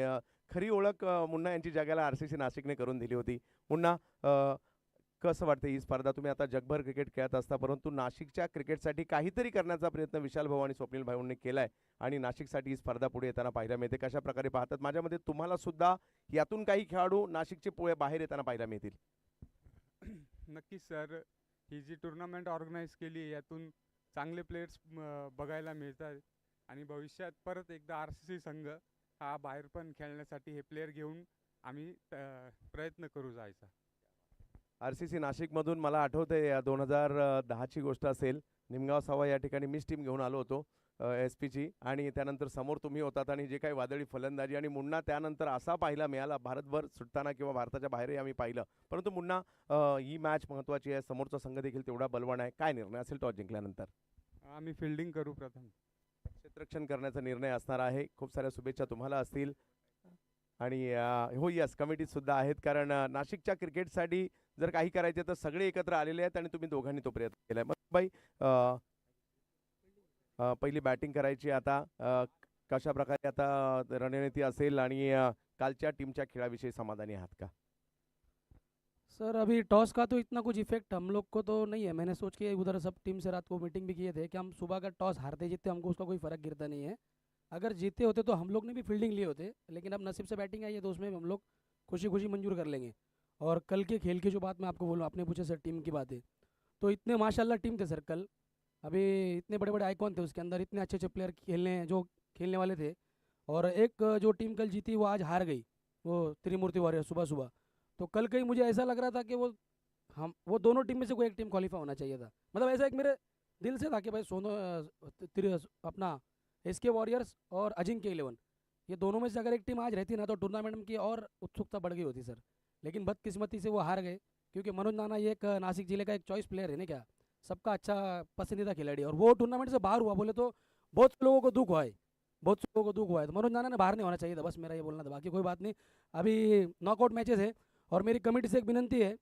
खरी ओळख मुन्ना यांची जगाला RCC नाशिकने करून दिली होती. मुन्ना, कसं वाटतं ही स्पर्धा? तुम्ही आता जगभर क्रिकेट खेळत असता, परंतु नाशिकच्या क्रिकेटसाठी काहीतरी करण्याचा प्रयत्न विशाल भाऊ आणि स्वप्नील भाऊंनी केलाय आणि नाशिकसाठी ही स्पर्धा पुढे येताना पाहायला मिळते. कशा प्रकारे पाहतात? माझ्या तुम्हाला सुद्धा यातून काही खेळाडू नाशिकचे पुढे बाहेर येताना पाहायला मिळतील. नक्कीच सर, ही जी टुर्नामेंट ऑर्गनाईज केली यातून चांगले प्लेयर्स बघायला मिळतात आणि भविष्यात परत एकदा RCC संघ हा बाहेर पण खेळण्यासाठी हे प्लेयर घेऊन आम्ही प्रयत्न करू जायचा. RCC नाशिकमधून मला आठवतंय 2010ची गोष्ट असेल, निमगाव सावा या ठिकाणी मीच टीम घेऊन आलो होतो SP ची, आणि त्यानंतर समोर तुम्ही होतात आणि जे काही वादळी फलंदाजी आणि मुन्ना त्यानंतर असा पाहायला मिळाला भारतभर सुटताना किंवा भारताच्या बाहेरही आम्ही पाहिलं. परंतु मुन्ना, ही मॅच महत्त्वाची आहे, समोरचा संघ देखील तेवढा बलवान आहे. काय निर्णय असेल टॉस जिंकल्यानंतर? आम्ही फिल्डिंग करू प्रथम. क्षेत्ररक्षण करण्याचा निर्णय असणार आहे. खूप साऱ्या शुभेच्छा तुम्हाला असतील. आणि हो यस, कमिटी सुद्धा आहेत, कारण नाशिकच्या क्रिकेटसाठी जर काही करायचे तर सगळे एकत्र आलेले आहेत आणि तुम्ही दोघांनी तो प्रयत्न केलाय. मग बाई, पहिली बॅटिंग करायची आता. कशा प्रकारे आता रणनीती असेल आणि कालच्या टीमच्या खेळाविषयी समाधानी आहात का? सर अभी टॉस का तो इतना कुछ इफेक्ट हम लोग को तो नहीं है. मैंने सोच के उधर सब टीम से रात को मीटिंग भी किए थे कि हम सुबह का टॉस हारते जीतते हमको उसका कोई फ़र्क गिरता नहीं है. अगर जीते होते तो हम लोग ने भी फील्डिंग लिए होते, लेकिन अब नसीब से बैटिंग आई है तो उसमें हम लोग खुशी खुशी मंजूर कर लेंगे. और कल के खेल की जो बात मैं आपको बोलूँ, आपने पूछा सर टीम की बात है, तो इतने माशाल्लाह टीम थे सर कल. अभी इतने बड़े बड़े आइकॉन थे उसके अंदर, इतने अच्छे अच्छे प्लेयर खेलने वाले थे. और एक जो टीम कल जीती वो आज हार गई, वो त्रिमूर्ति वॉरियर सुबह सुबह. तो कल कहीं मुझे ऐसा लग रहा था कि वो दोनों टीम में से कोई एक टीम क्वालिफाई होना चाहिए था. मतलब ऐसा एक मेरे दिल से था कि भाई अपना SK वॉरियर्स और अजिंक्य 11, ये दोनों में से अगर एक टीम आज रहती ना तो टूर्नामेंट की और उत्सुकता बढ़ गई होती सर. लेकिन बदकिस्मती से वो हार गए, क्योंकि मनोज नाना ये एक नासिक जिले का एक चॉइस प्लेयर है ना, क्या सबका अच्छा पसंदीदा खिलाड़ी, और वो टूर्नामेंट से बाहर हुआ बोले तो बहुत से लोगों को दुख हुआ है, बहुत से लोगों को दुख हुआ है. तो मनोज नाना ने बाहर नहीं होना चाहिए था, बस मेरा ये बोलना था. बाकी कोई बात नहीं. अभी नॉकआउट मैचेस है और मेरी कमेटी से एक विनंती है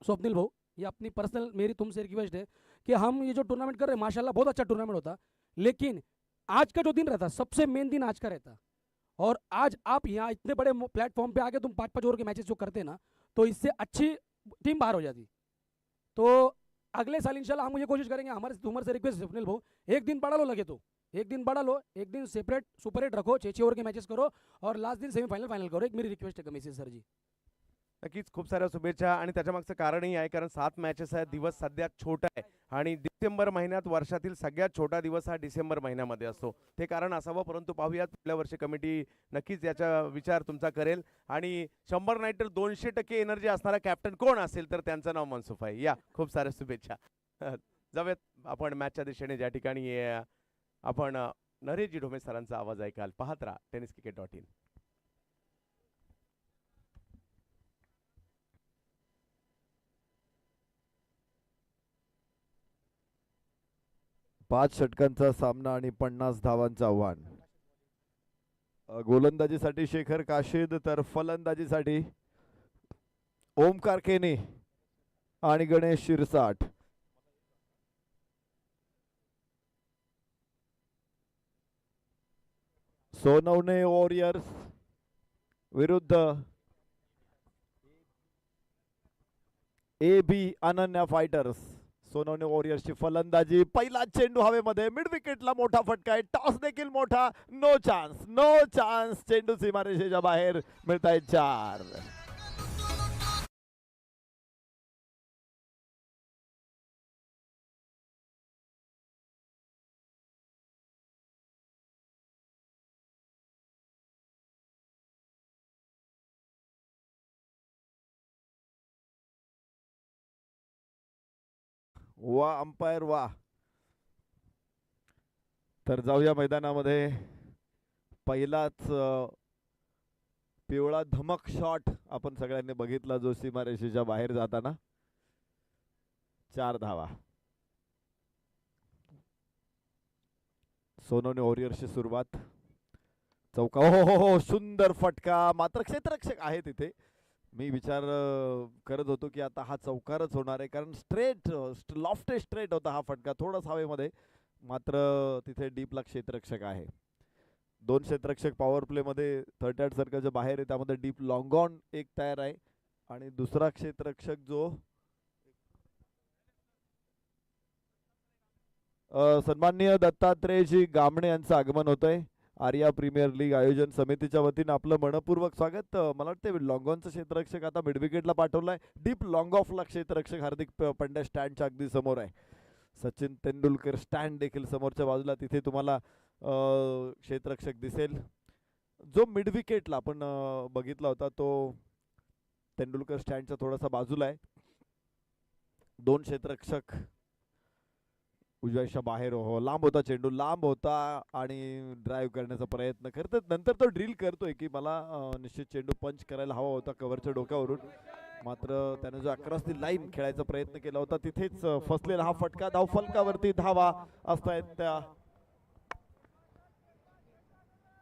स्वप्निल भाऊ, ये अपनी पर्सनल मेरी तुमसे रिक्वेस्ट है कि हम ये जो टूर्नामेंट कर रहे हैं माशाल्लाह बहुत अच्छा टूर्नामेंट होता, लेकिन आज का जो दिन रहता सबसे मेन दिन आज का रहता. और आज आप यहाँ इतने बड़े प्लेटफॉर्म पे आके तुम 5-5 ओवर के मैचेस जो करते ना, तो इससे अच्छी टीम बाहर हो जाती. तो अगले साल इंशाल्लाह हम ये कोशिश करेंगे. हमारे तुम्हारे से रिक्वेस्ट है स्वप्निल भाऊ, एक दिन बढ़ा लो, लगे तो एक दिन बढ़ा लो, एक दिन सेपरेट सुपर 8 रखो, 6-6 ओवर के मैचेस करो और लास्ट दिन सेमीफाइनल फाइनल करो. एक मेरी रिक्वेस्ट है कमिटी सर जी. नक्कीच खूप साऱ्या शुभेच्छा. आणि त्याच्यामागचं कारणही आहे, कारण 7 मॅचेस आहेत, दिवस सध्या छोटा आहे आणि डिसेंबर महिन्यात वर्षातील सगळ्यात छोटा दिवस हा डिसेंबर महिन्यामध्ये असतो. ते कारण असावं, परंतु पाहूयात पुढल्या वर्षी कमिटी नक्कीच याचा विचार तुमचा करेल. आणि 100 नाही तर 200% एनर्जी असणारा कॅप्टन कोण असेल तर त्यांचं नाव मनसुफ आहे. या खूप साऱ्या शुभेच्छा. जाऊयात आपण मॅचच्या दिशेने, ज्या ठिकाणी आपण नरेशजी ढोमे सरांचा आवाज ऐकाल. पाहत राहा tenniscricket.in. 5 षटकांचा सामना आणि 50 धावांचं आव्हान. गोलंदाजीसाठी शेखर काशीद तर फलंदाजीसाठी ओमकार केने आणि गणेश शिरसाट. सोनवणे वॉरियर्स विरुद्ध AB अनन्या फायटर्स. सोनवणे वॉरियर्सची फलंदाजी, पहिला चेंडू हवेमध्ये, मिड विकेटला मोठा फटका आहे, टॉस देखील मोठा. No chance, no chance. चेंडू सीमारेषेच्या बाहेर. मिळताय 4. वा अंपायर वा. तर जाऊया मैदानामध्ये. पहिलाच पिवळा धमक शॉट आपण सगळ्यांनी बघितला, जो सीमारेषेच्या बाहेर जाताना. 4 धावा. सोनवणे वॉरियर्सची सुरुवात. चौका हो हो हो सुंदर फटका, मात्र क्षेत्ररक्षक आहे तिथे. मी विचार करत होतो की आता हा चौकारच होणार आहे, कारण स्ट्रेट लॉफ्टेड स्ट्रेट होता हा फटका, थोडाच हवेमध्ये, मात्र तिथे डीपला क्षेत्ररक्षक आहे. 2 क्षेत्ररक्षक पॉवर प्ले मध्ये 38 सर्कलच्या बाहेर आहे, त्यामध्ये डीप लॉंग ऑन एक तयार आहे आणि दुसरा क्षेत्ररक्षक जो सन्माननीय दत्तात्रेयजी गामणे यांचं आगमन होतंय. आर्या प्रीमियर लीग आयोजन समितीच्या वतीनं आपलं मनपूर्वक स्वागत. मला वाटतं लॉंगॉनचं क्षेत्ररक्षक आता मिड विकेटला पाठवलाय. डीप लॉंग ऑफला क्षेत्ररक्षक हार्दिक पंड्या स्टँडच्या अगदी समोर आहे. सचिन तेंडुलकर स्टँड देखील समोरच्या बाजूला, तिथे तुम्हाला क्षेत्ररक्षक दिसेल. जो मिड विकेटला आपण बघितला होता तो तेंडुलकर स्टँडच्या थोडासा बाजूला आहे. 2 क्षेत्ररक्षक उजव्याच्या बाहेर, हो लांब होता चेंडू, लांब होता आणि ड्राईव्ह करण्याचा प्रयत्न करतात. नंतर तो ड्रिल करतोय की मला निश्चित चेंडू पंच करायला हवा होता कव्हरच्या डोक्यावरून, मात्र त्याने जो अक्रॉस दी लाईन खेळायचा प्रयत्न केला होता तिथेच फसलेला हा फटका. धावफलकावरती धावा असतायत त्या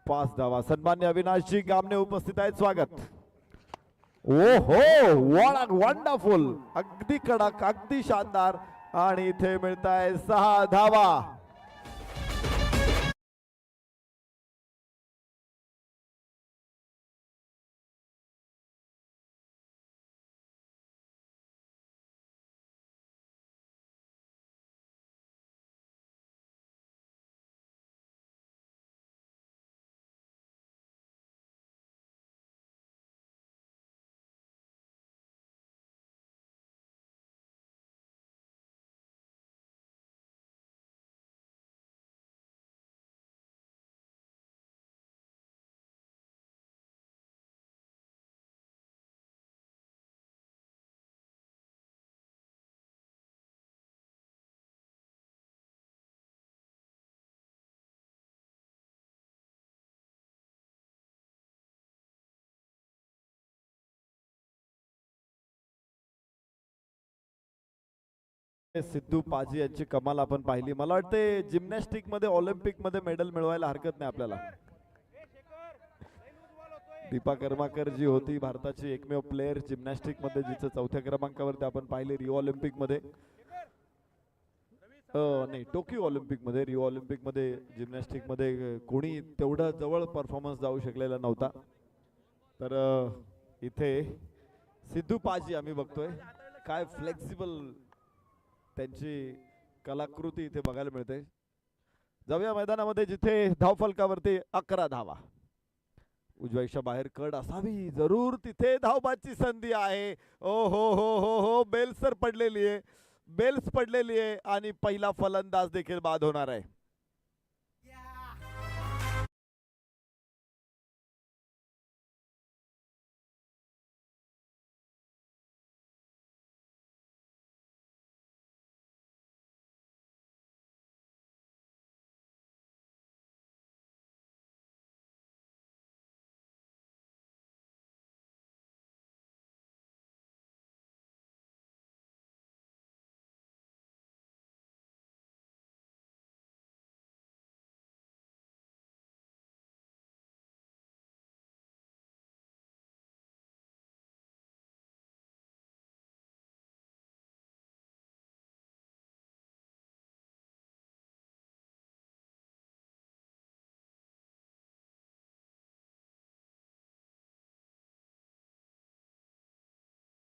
5 धावा. सन्मान्य अविनाशजी गामणे उपस्थित आहेत, स्वागत. ओ हो व्हॉट वंडरफुल, अगदी कडक, अगदी शानदार, आणि इथे मिळताय 6 धावा. सिद्धू पाजी यांची कमाल आपण पाहिली. मला वाटते जिम्नॅस्टिक मध्ये ऑलिम्पिक मध्ये मेडल मिळवायला हरकत नाही आपल्याला. दीपा कर्माकर जी होती भारताची एकमेव प्लेयर जिम्नॅस्टिक मध्ये, जिचं 4थ्या क्रमांकावरती आपण पाहिले रिओ ऑलिम्पिक मध्ये, नाही टोकियो ऑलिम्पिक मध्ये, रिओ ऑलिम्पिक मध्ये जिम्नॅस्टिक मध्ये कोणी तेवढा जवळ परफॉर्मन्स जाऊ शकलेला नव्हता. तर इथे सिद्धू पाजी आम्ही बघतोय, काय फ्लेक्सिबल त्यांची कलाकृती इथे बघायला मिळते. जाऊया मैदानामध्ये, जिथे धावफलकावरती 11 धावा. उजव्याच्या बाहेर कड असावी जरूर, तिथे धावबाची संधी आहे. ओ हो हो हो हो, बेल्स पडलेली आहे, बेल्स पडलेली आहे आणि पहिला फलंदाज देखील बाद होणार आहे.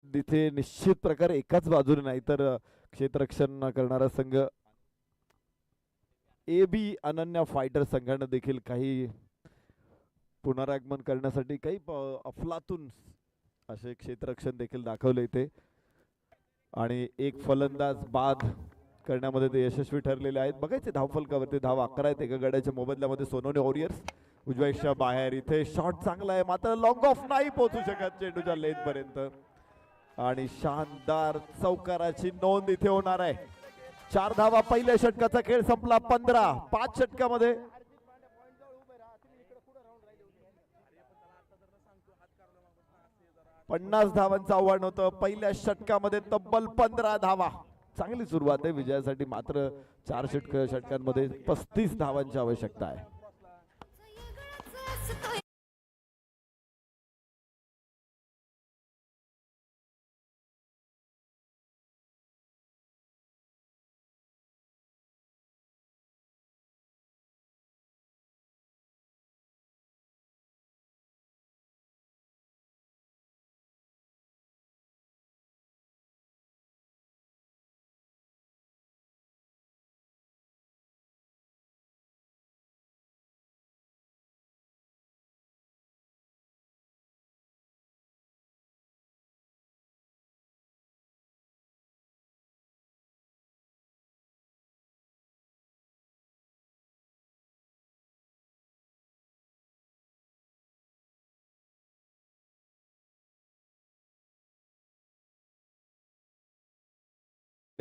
तिथे निश्चित प्रकारे एकाच बाजूने नाही तर क्षेत्ररक्षण करणारा संघ AB अनन्या फायटर संघाने देखील काही पुनरागमन करण्यासाठी काही अफलातून असे क्षेत्ररक्षण देखील दाखवले इथे, आणि एक फलंदाज बाद करण्यामध्ये ते यशस्वी ठरलेले आहेत. बघायचे धावफलकावरती धावा 11 आहेत एका गड्याच्या मोबदल्यामध्ये. सोनवणे वॉरियर्स उजव्याच्या बाहेर, इथे शॉट चांगला आहे मात्र लॉंग ऑफ नाही पोहोचू शकत चेंडूच्या लेन पर्यंत, आणि शानदार चौकाराची नोंद इथे होणार आहे. 4 धावा. पहिल्या षटकाचा खेळ संपला. 15 5 षटकामध्ये 50 धावांचं आव्हान होतं. पहिल्या षटकामध्ये तब्बल 15 धावा. चांगली सुरुवात आहे विजयासाठी, मात्र 4 षटकांमध्ये 35 धावांची आवश्यकता आहे.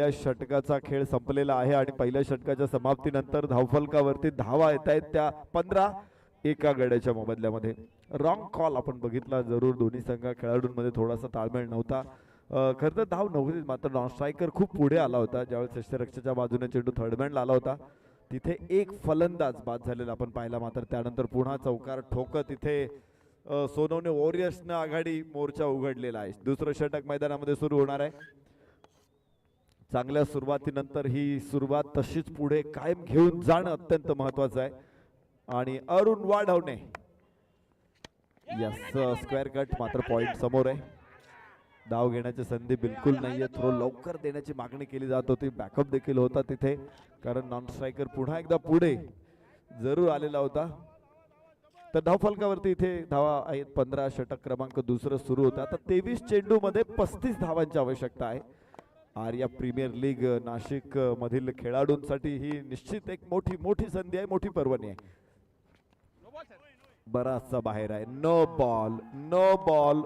त्या षटकाचा खेळ संपलेला आहे आणि पहिल्या षटकाच्या समाप्तीनंतर धावफलकावरती धावा येत आहेत त्या 15 एका गड्याच्या मोबदल्यामध्ये. रॉंग कॉल आपण बघितला जरूर, दोन्ही संघ खेळाडूंमध्ये थोडासा ताळमेळ नव्हता. खरं तर धाव नव्हती, मात्र नॉन स्ट्रायकर खूप पुढे आला होता. ज्यावेळेस यष्टीरक्षकाच्या बाजूने चेंडू थर्डमॅनला आला होता तिथे एक फलंदाज बाद झालेला आपण पाहिला. मात्र त्यानंतर पुन्हा चौकार ठोकत तिथे सोनवणे वॉरियर्सनं आघाडी मोर्चा उघडलेला आहे. दुसरं षटक मैदानामध्ये सुरू होणार आहे. चांगल्या सुरुवातीनंतर ही सुरुवात तशीच पुढे कायम घेऊन जाणं अत्यंत महत्वाचं आहे. आणि अरुण वाढवणे यस स्क्वेअर कट, मात्र पॉइंट समोर आहे. धाव घेण्याची संधी बिलकुल नाहीये. थ्रो लवकर देण्याची मागणी केली जात होती, बॅकअप देखील होता तिथे, कारण नॉन स्ट्रायकर पुन्हा एकदा पुढे जरूर आलेला होता. तर धावफलकावरती इथे धावा आहेत 15. षटक क्रमांक दुसरं सुरू होतं. आता 23 चेंडू मध्ये 35 धावांची आवश्यकता आहे. आर्या प्रीमियर लीग नाशिक मधील खेळाडूंसाठी ही निश्चित एक मोठी मोठी संधी आहे, मोठी पर्वणी आहे. बराचसा बाहेर आहे. नो बॉल, नो बॉल,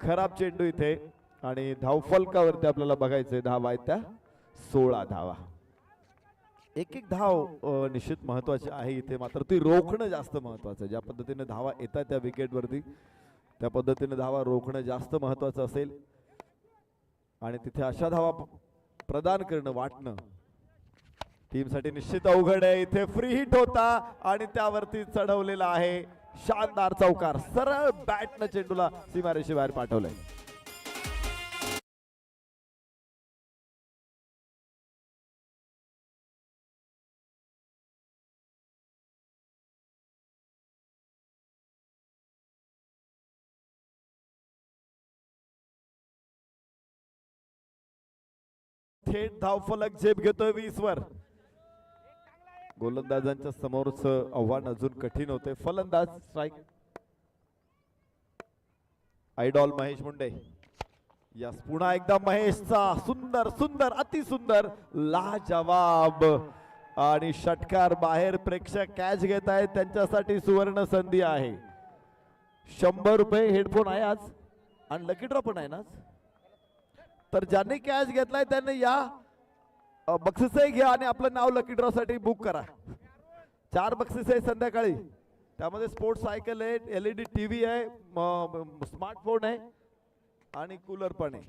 खराब चेंडू इथे. आणि धावफलकावरती आपल्याला बघायचंय धावा आहेत त्या 16 धावा. एक एक धाव निश्चित महत्वाची आहे इथे, मात्र ती रोखणं जास्त महत्वाचं आहे. ज्या पद्धतीने धावा येतात त्या विकेटवरती त्या पद्धतीने धावा रोखणं जास्त महत्वाचं असेल. आणि तिथे अशा धावा प्रदान करणं, वाटणं टीमसाठी निश्चित अवघड आहे. इथे फ्री हिट होता आणि त्यावरती चढवलेला आहे शानदार चौकार. सरळ बॅटनं चेंडूला सीमारेषे बाहेर पाठवलंय. थेट धावफलक झेप घेतोय 20 वर. गोलंदाजांच्या समोरच आव्हान अजून कठीण होते. फलंदाज strike. Idol Mahesh Munde. Yes, पुन्हा एकदा महेशचा सुंदर सुंदर अति सुंदर लाजवाब आणि षटकार बाहेर. प्रेक्षक कॅच घेत आहेत, त्यांच्यासाठी सुवर्ण संधी आहे. 100 रुपये हेडफोन आहे आज आणि लकी ड्रॉ पण आहे ना. तर ज्यांनी कॅच घेतलाय त्यांनी या बक्षीसही घ्या आणि आपलं नाव लकी ड्रॉ साठी बुक करा. 4 बक्षीस आहे संध्याकाळी. त्यामध्ये स्पोर्ट्स सायकल आहे, LED TV आहे, स्मार्टफोन आहे आणि कूलर पण आहे.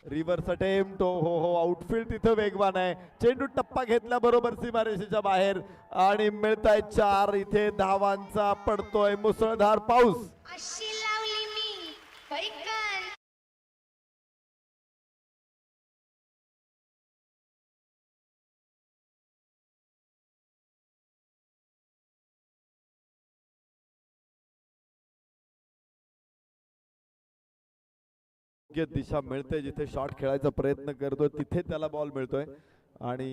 रिव्हर्स अटेम्प्ट, हो आउटफील्ड तिथं वेगवान आहे. चेंडू टप्पा घेतल्याबरोबर सीमारेषेच्या बाहेर आणि मिळताय 4. इथे धावांचा पडतोय मुसळधार पाऊस. अशी लावली मी पैकन. दिशा मिळते, जिथे शॉट खेळायचा प्रयत्न करतोय तिथे त्याला बॉल मिळतोय आणि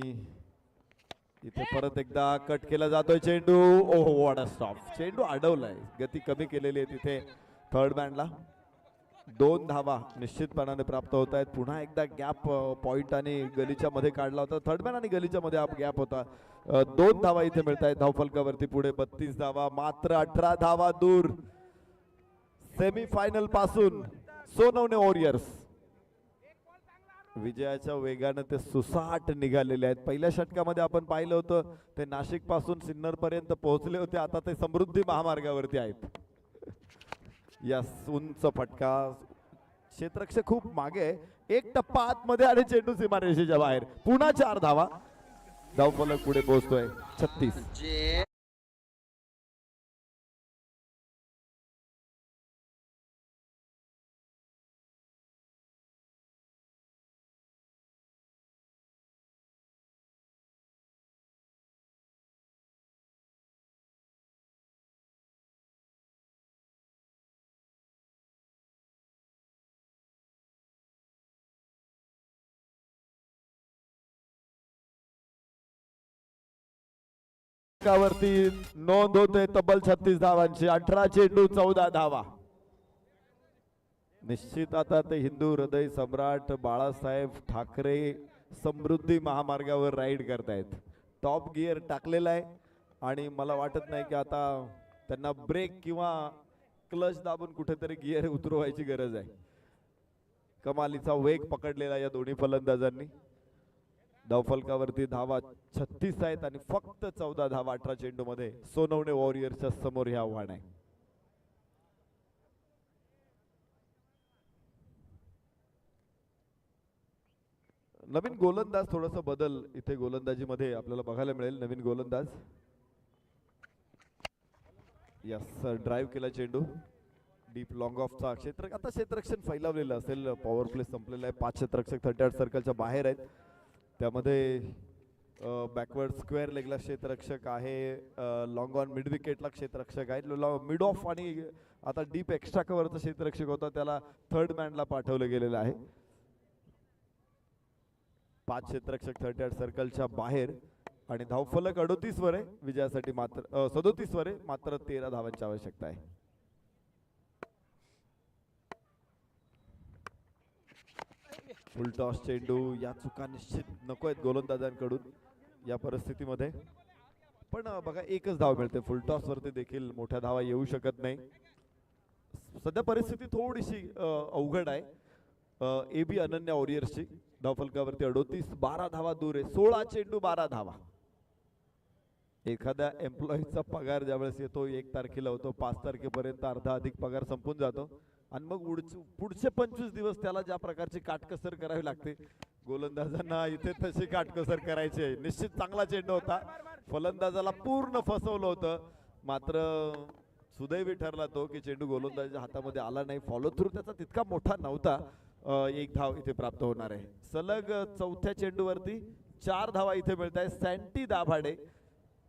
इथे परत एकदा कट केला जातोय चेंडू. ओह व्हॉट अ स्टॉप. चेंडू अडवलाय, गती कमी केलेली आहे तिथे थर्ड मॅनला. 2 धावा निश्चितपणाने प्राप्त होत आहेत. पुन्हा एकदा गॅप पॉइंट आणि गलीच्या मध्ये काढला होता. थर्ड मॅन आणि गलीच्या मध्ये गॅप होता. 2 धावा इथे मिळत आहेत. धावफलकावरती पुढे 32 धावा, मात्र 18 धावा दूर सेमीफायनल पासून सोनवणे वॉरियर्स. विजयाच्या वेगाने ते सुसाट निघालेले आहेत. पहिल्या षटकामध्ये आपण पाहिलं होतं ते नाशिक पासून सिन्नर पर्यंत पोहोचले होते, आता ते समृद्धी महामार्गावरती आहेत. यस, उंच फटका, क्षेत्ररक्षक खूप मागे, एक टप्पा आतमध्ये आणि चेंडू सीमारेषेच्या बाहेर. पुन्हा 4 धावा. धावफलक पुढे पोहोचतोय 36. वरती नोंद होते तब्बल 36 धावांची. 18 चेंडू 14 धावा. निश्चित आता ते हिंदू हृदय सम्राट बाळासाहेब ठाकरे समृद्धी महामार्गावर राईड करतायत. टॉप गिअर टाकलेला आहे आणि मला वाटत नाही की आता त्यांना ब्रेक किंवा क्लच दाबून कुठेतरी गिअर उतरवायची गरज आहे. कमालीचा वेग पकडलेला या दोन्ही फलंदाजांनी. धावफलकावरती धावा 36 आहेत आणि फक्त 14 धावा 18 चेंडू मध्ये सोनवणे वॉरियर्सच्या समोर हे आव्हान आहे. नवीन गोलंदाज, थोडासा बदल इथे गोलंदाजीमध्ये आपल्याला बघायला मिळेल. नवीन गोलंदाज, यस, ड्राईव्ह केला चेंडू डीप लॉंग ऑफचा क्षेत्र. आता क्षेत्ररक्षण फैलावलेलं असेल, पॉवर प्ले संपलेला आहे. 5 क्षेत्ररक्षक 38 सर्कलच्या बाहेर आहेत. त्यामध्ये बॅकवर्ड स्क्वेअर लेगला क्षेत्ररक्षक आहे, लॉंग ऑन मिड विकेटला क्षेत्ररक्षक आहे, मिड ऑफ आणि आता डीप एक्स्ट्रा कव्हरचा क्षेत्ररक्षक होता त्याला थर्ड मॅनला पाठवलं गेलेलं आहे. 5 क्षेत्ररक्षक 38 सर्कलच्या बाहेर आणि धावफलक 38 वर आहे. विजयासाठी मात्र 37 वर आहे, मात्र 13 धावांची आवश्यकता आहे. फुल टॉस चेंडू, या चुका निश्चित नको आहेत गोलंदाजांकडून या परिस्थितीमध्ये. पण बघा एकच धाव मिळते. फुल टॉस वरती देखील मोठ्या धावा येऊ शकत नाही. सध्या परिस्थिती थोडीशी अवघड आहे. ए बी अनन्या वॉरियर्सची धावफलकावरती 38, 12 धावा दूर आहे. 16 चेंडू 12 धावा. एखाद्या एम्प्लॉईचा पगार ज्यावेळेस येतो 1 तारखेला होतो, 5 तारखेपर्यंत अर्धा अधिक पगार संपून जातो आणि मग पुढचे 25 दिवस त्याला ज्या प्रकारची काटकसर करावी लागते, गोलंदाजांना इथे तशी काटकसर करायची आहे. निश्चित चांगला चेंडू होता, फलंदाजाला पूर्ण फसवलं होतं, मात्र सुदैवी ठरला तो की चेंडू गोलंदाजाच्या हातामध्ये आला नाही. फॉलो थ्रू त्याचा तितका मोठा नव्हता. 1 धाव इथे प्राप्त होणार आहे. सलग 4थ्या चेंडूवरती 4 धावा इथे मिळत आहेत. सँटी दाभाडे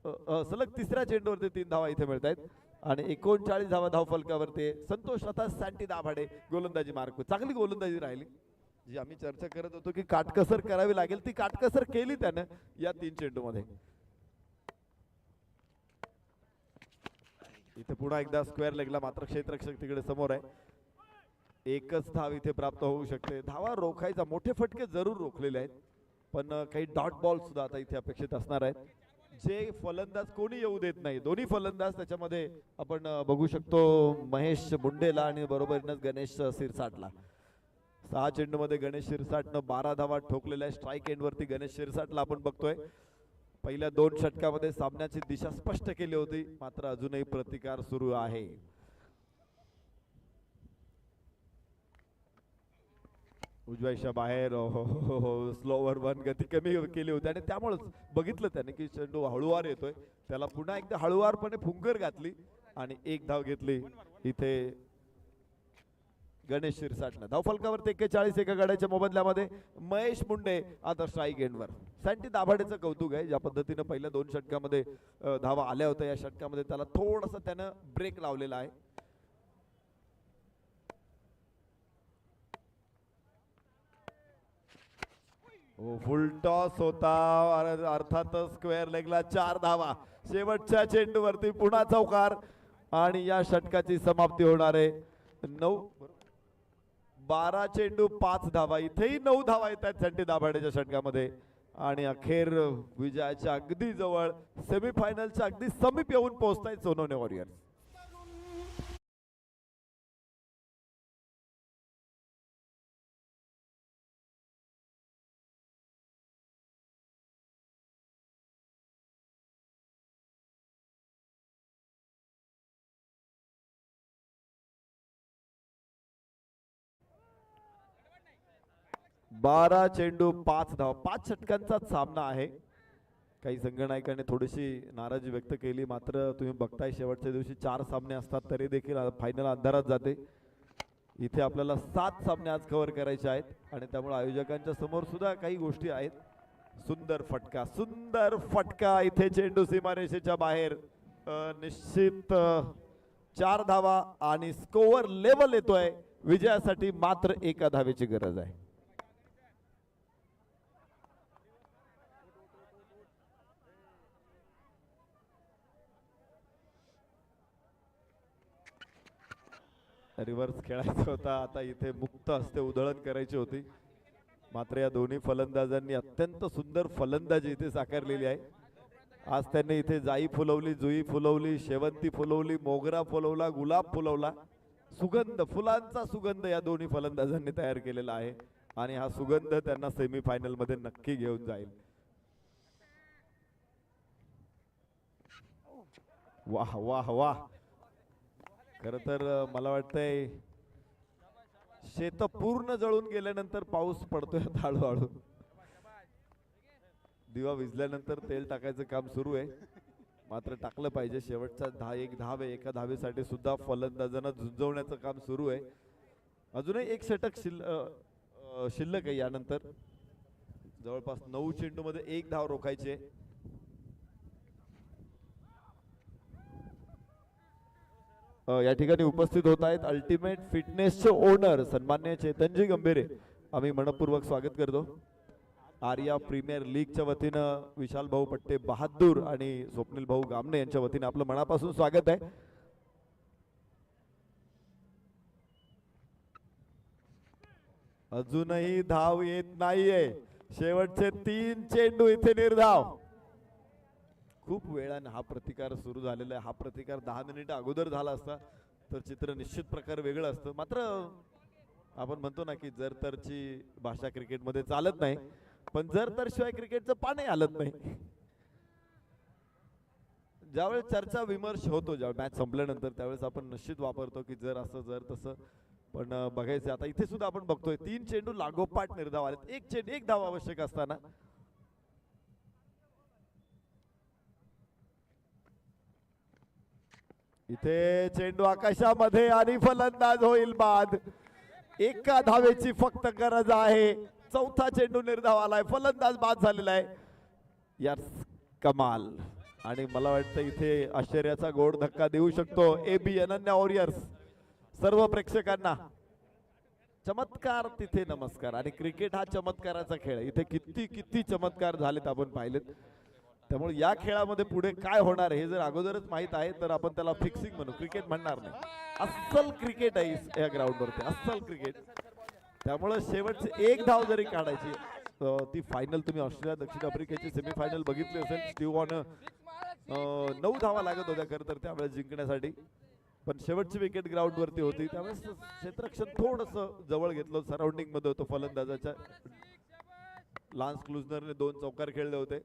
सलग 3ऱ्या चेंडूवरती 3 धावा इथे मिळत आहेत आणि 39 धावा धावफलकावरती. संतोष आता सँटी दाभाडे गोलंदाजी मार्क. चांगली गोलंदाजी राहिली. जी आम्ही चर्चा करत होतो की काटकसर करावी लागेल, ती काटकसर केली त्यानं या 3 चेंडूमध्ये. इथे पुन्हा एकदा स्क्वेअर लेगला, मात्र क्षेत्ररक्षक तिकडे समोर आहे. एकच धाव इथे प्राप्त होऊ शकते. धावा रोखायचा, मोठे फटके जरूर रोखलेले आहेत, पण काही डॉट बॉल सुद्धा आता इथे अपेक्षित असणार आहेत. जे फलंदाज कोणी येऊ देत नाही, दोन्ही फलंदाज त्याच्यामध्ये आपण बघू शकतो, महेश मुंडेला आणि बरोबरीनंच गणेश शिरसाटला. 6 चेंडूमध्ये गणेश शिरसाटनं 12 धावा ठोकलेल्या आहे. स्ट्राईक एंडवरती गणेश शिरसाटला आपण बघतोय. पहिल्या 2 षटकामध्ये सामन्याची दिशा स्पष्ट केली होती, मात्र अजूनही प्रतिकार सुरू आहे. उजव्याच्या बाहेर स्लोवर वन, गती कमी केली होती आणि त्यामुळेच बघितलं त्याने की चेंडू हळूवार येतोय, त्याला पुन्हा एकदा हळूवारपणे फुंकर घातली आणि 1 धाव घेतली इथे गणेश शिरसाटनं. धावफलकावरती 41 एका गड्याच्या मोबदल्यामध्ये. महेश मुंडे आता स्ट्राईक एंडवर. सँटी दाभाडेचं कौतुक आहे, ज्या पद्धतीनं पहिल्या 2 षटकामध्ये धावा आल्या होत्या, या षटकामध्ये त्याला थोडंसं त्यानं ब्रेक लावलेला आहे. फुल टॉस होता, अर्थातच स्क्वेअर लेगला 4 धावा. शेवटच्या चेंडूवरती पुन्हा चौकार आणि या षटकाची समाप्ती होणार आहे. 12 चेंडू 5 धावा. इथेही 9 धावा येत आहेत सँटी दाभाडेच्या षटकामध्ये आणि अखेर विजयाच्या अगदी जवळ, सेमीफायनलच्या अगदी समीप येऊन पोहोचतायत सोनवणे वॉरियर्स. बारा चेंडू 5 धावा. 5 षटकांचा सामना आहे. काही संघनायकांनी थोडीशी नाराजी व्यक्त केली, मात्र तुम्ही बघताय शेवटच्या दिवशी 4 सामने असतात तरी देखील फायनल अंधारात जाते. इथे आपल्याला 7 सामने आज कव्हर करायचे आहेत आणि त्यामुळे आयोजकांच्या समोर सुद्धा काही गोष्टी आहेत. सुंदर फटका, सुंदर फटका. इथे चेंडू सीमारेषेच्या बाहेर. निश्चित 4 धावा आणि स्कोअर लेवल येतोय. विजयासाठी मात्र 1 धावेची गरज आहे. रिव्हर्स खेळायचा होता, आता इथे मुक्त हस्ते उधळण करायची होती, मात्र या दोन्ही फलंदाजांनी अत्यंत सुंदर फलंदाजी इथे साकारलेली आहे. आज त्यांनी इथे जाई फुलवली, जुई फुलवली, शेवंती फुलवली, मोगरा फुलवला, गुलाब फुलवला. सुगंध, फुलांचा सुगंध या दोन्ही फलंदाजांनी तयार केलेला आहे आणि हा सुगंध त्यांना सेमीफायनल मध्ये नक्की घेऊन जाईल. वाह वाह वाह. खर तर मला वाटतंय शेत पूर्ण जळून गेल्यानंतर पाऊस पडतोय आता हळूहळू. दिवा विझल्यानंतर तेल टाकायचं काम सुरू आहे, मात्र टाकलं पाहिजे. शेवटचा एक धाव आहे, एका धावेसाठी सुद्धा फलंदाजांना झुंजवण्याचं काम सुरू आहे. अजूनही एक षटक शिल्लक आहे. यानंतर जवळपास 9 चेंडूमध्ये 1 धाव रोखायची आहे. या ठिकाणी उपस्थित होत आहेत अल्टिमेट फिटनेसचे ओनर सन्मान्य चेतनजी गंभीरे. आम्ही मनपूर्वक स्वागत करतो. आर्या प्रीमियर लीगच्या वतीनं विशाल भाऊ पट्टे बहादूर आणि स्वप्नील भाऊ गामणे यांच्या वतीने आपलं मनापासून स्वागत आहे. अजूनही धाव येत नाहीये. शेवटचे 3 चेंडू इथे निर्धाव. खूप वेळाने हा प्रतिकार सुरू झालेला आहे. हा प्रतिकार 10 मिनिटं अगोदर झाला असता तर चित्र निश्चित प्रकारे वेगळं असतं. मात्र आपण म्हणतो ना की जर तरची भाषा क्रिकेटमध्ये चालत नाही, पण जर तर शिवाय क्रिकेटचं पाणी हलत नाही. ज्यावेळेस चर्चा विमर्श होतो, ज्यावेळेस मॅच संपल्यानंतर, त्यावेळेस आपण निश्चित वापरतो की जर असं जर तसं. पण बघायचं आता इथे सुद्धा आपण बघतोय 3 चेंडू लागोपाठ निर्धाव आलेत. एक धाव आवश्यक असताना इथे चेंडू आकाशामध्ये आणि फलंदाज होईल बाद. एका धावेची फक्त गरज आहे. चौथा चेंडू निर्धाव आलाय, फलंदाज बाद झालेला आहे. यार कमाल. आणि मला वाटतं इथे आश्चर्याचा गोड धक्का देऊ शकतो AB अनन्या वॉरियर्स. सर्व प्रेक्षकांना चमत्कार तिथे नमस्कार. आणि क्रिकेट हा चमत्काराचा खेळ आहे. इथे किती किती चमत्कार झालेत आपण पाहिलेत. त्यामुळे या खेळामध्ये पुढे काय होणार हे जर अगोदरच माहित आहे तर आपण त्याला फिक्सिंग म्हणू, क्रिकेट म्हणणार नाही. अस्सल क्रिकेट आहे या ग्राउंडवरती, अस्सल क्रिकेट. त्यामुळे शेवटचे 1 धाव जरी काढायची, ती फायनल तुम्ही ऑस्ट्रेलिया दक्षिण आफ्रिकेची सेमीफायनल बघितली असेल. स्टीव्ह वॉर्नर 9 धावा लागत होत्या खरं तर त्यावेळेस जिंकण्यासाठी, पण शेवटची विकेट ग्राउंड वरती होती. त्यावेळेस क्षेत्ररक्षण थोडस जवळ घेतलं, सराउंडिंग मध्ये होतं फलंदाजाच्या. लान्स क्लुजनरने 2 चौकार खेळले होते.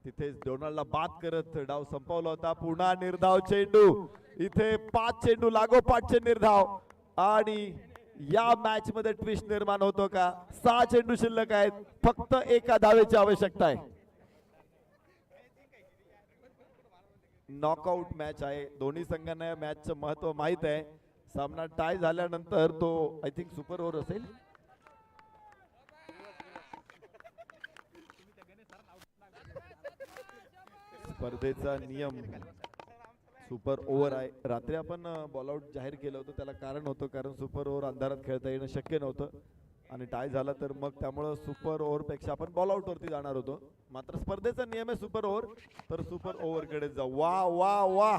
तिथे डोनाल्डला बाद करत डाव संपवला होता. पुन्हा निर्धाव चेंडू. इथे 5 चेंडू लागोपाठचे निर्धाव. आणि या मॅच मध्ये ट्विस्ट निर्माण होतो का? 6 चेंडू शिल्लक आहेत, फक्त एका धावेची आवश्यकता आहे. नॉकआउट मॅच आहे. दोन्ही संघांना या मॅचचं महत्व माहित आहे. सामना टाय झाल्यानंतर तो आय थिंक सुपर ओव्हर असेल. स्पर्धेचा नियम सुपर ओव्हर आहे. रात्री आपण बॉल आउट जाहीर केलं होतं, त्याला कारण होतं कारण सुपर ओव्हर अंधारात खेळता येणं शक्य नव्हतं आणि टाय झाला तर मग त्यामुळं सुपर ओव्हर पेक्षा आपण बॉल आउट वरती जाणार होतो. मात्र स्पर्धेचा नियम आहे सुपर ओव्हर, तर सुपर ओव्हर कडे जाऊ. वा वा वा.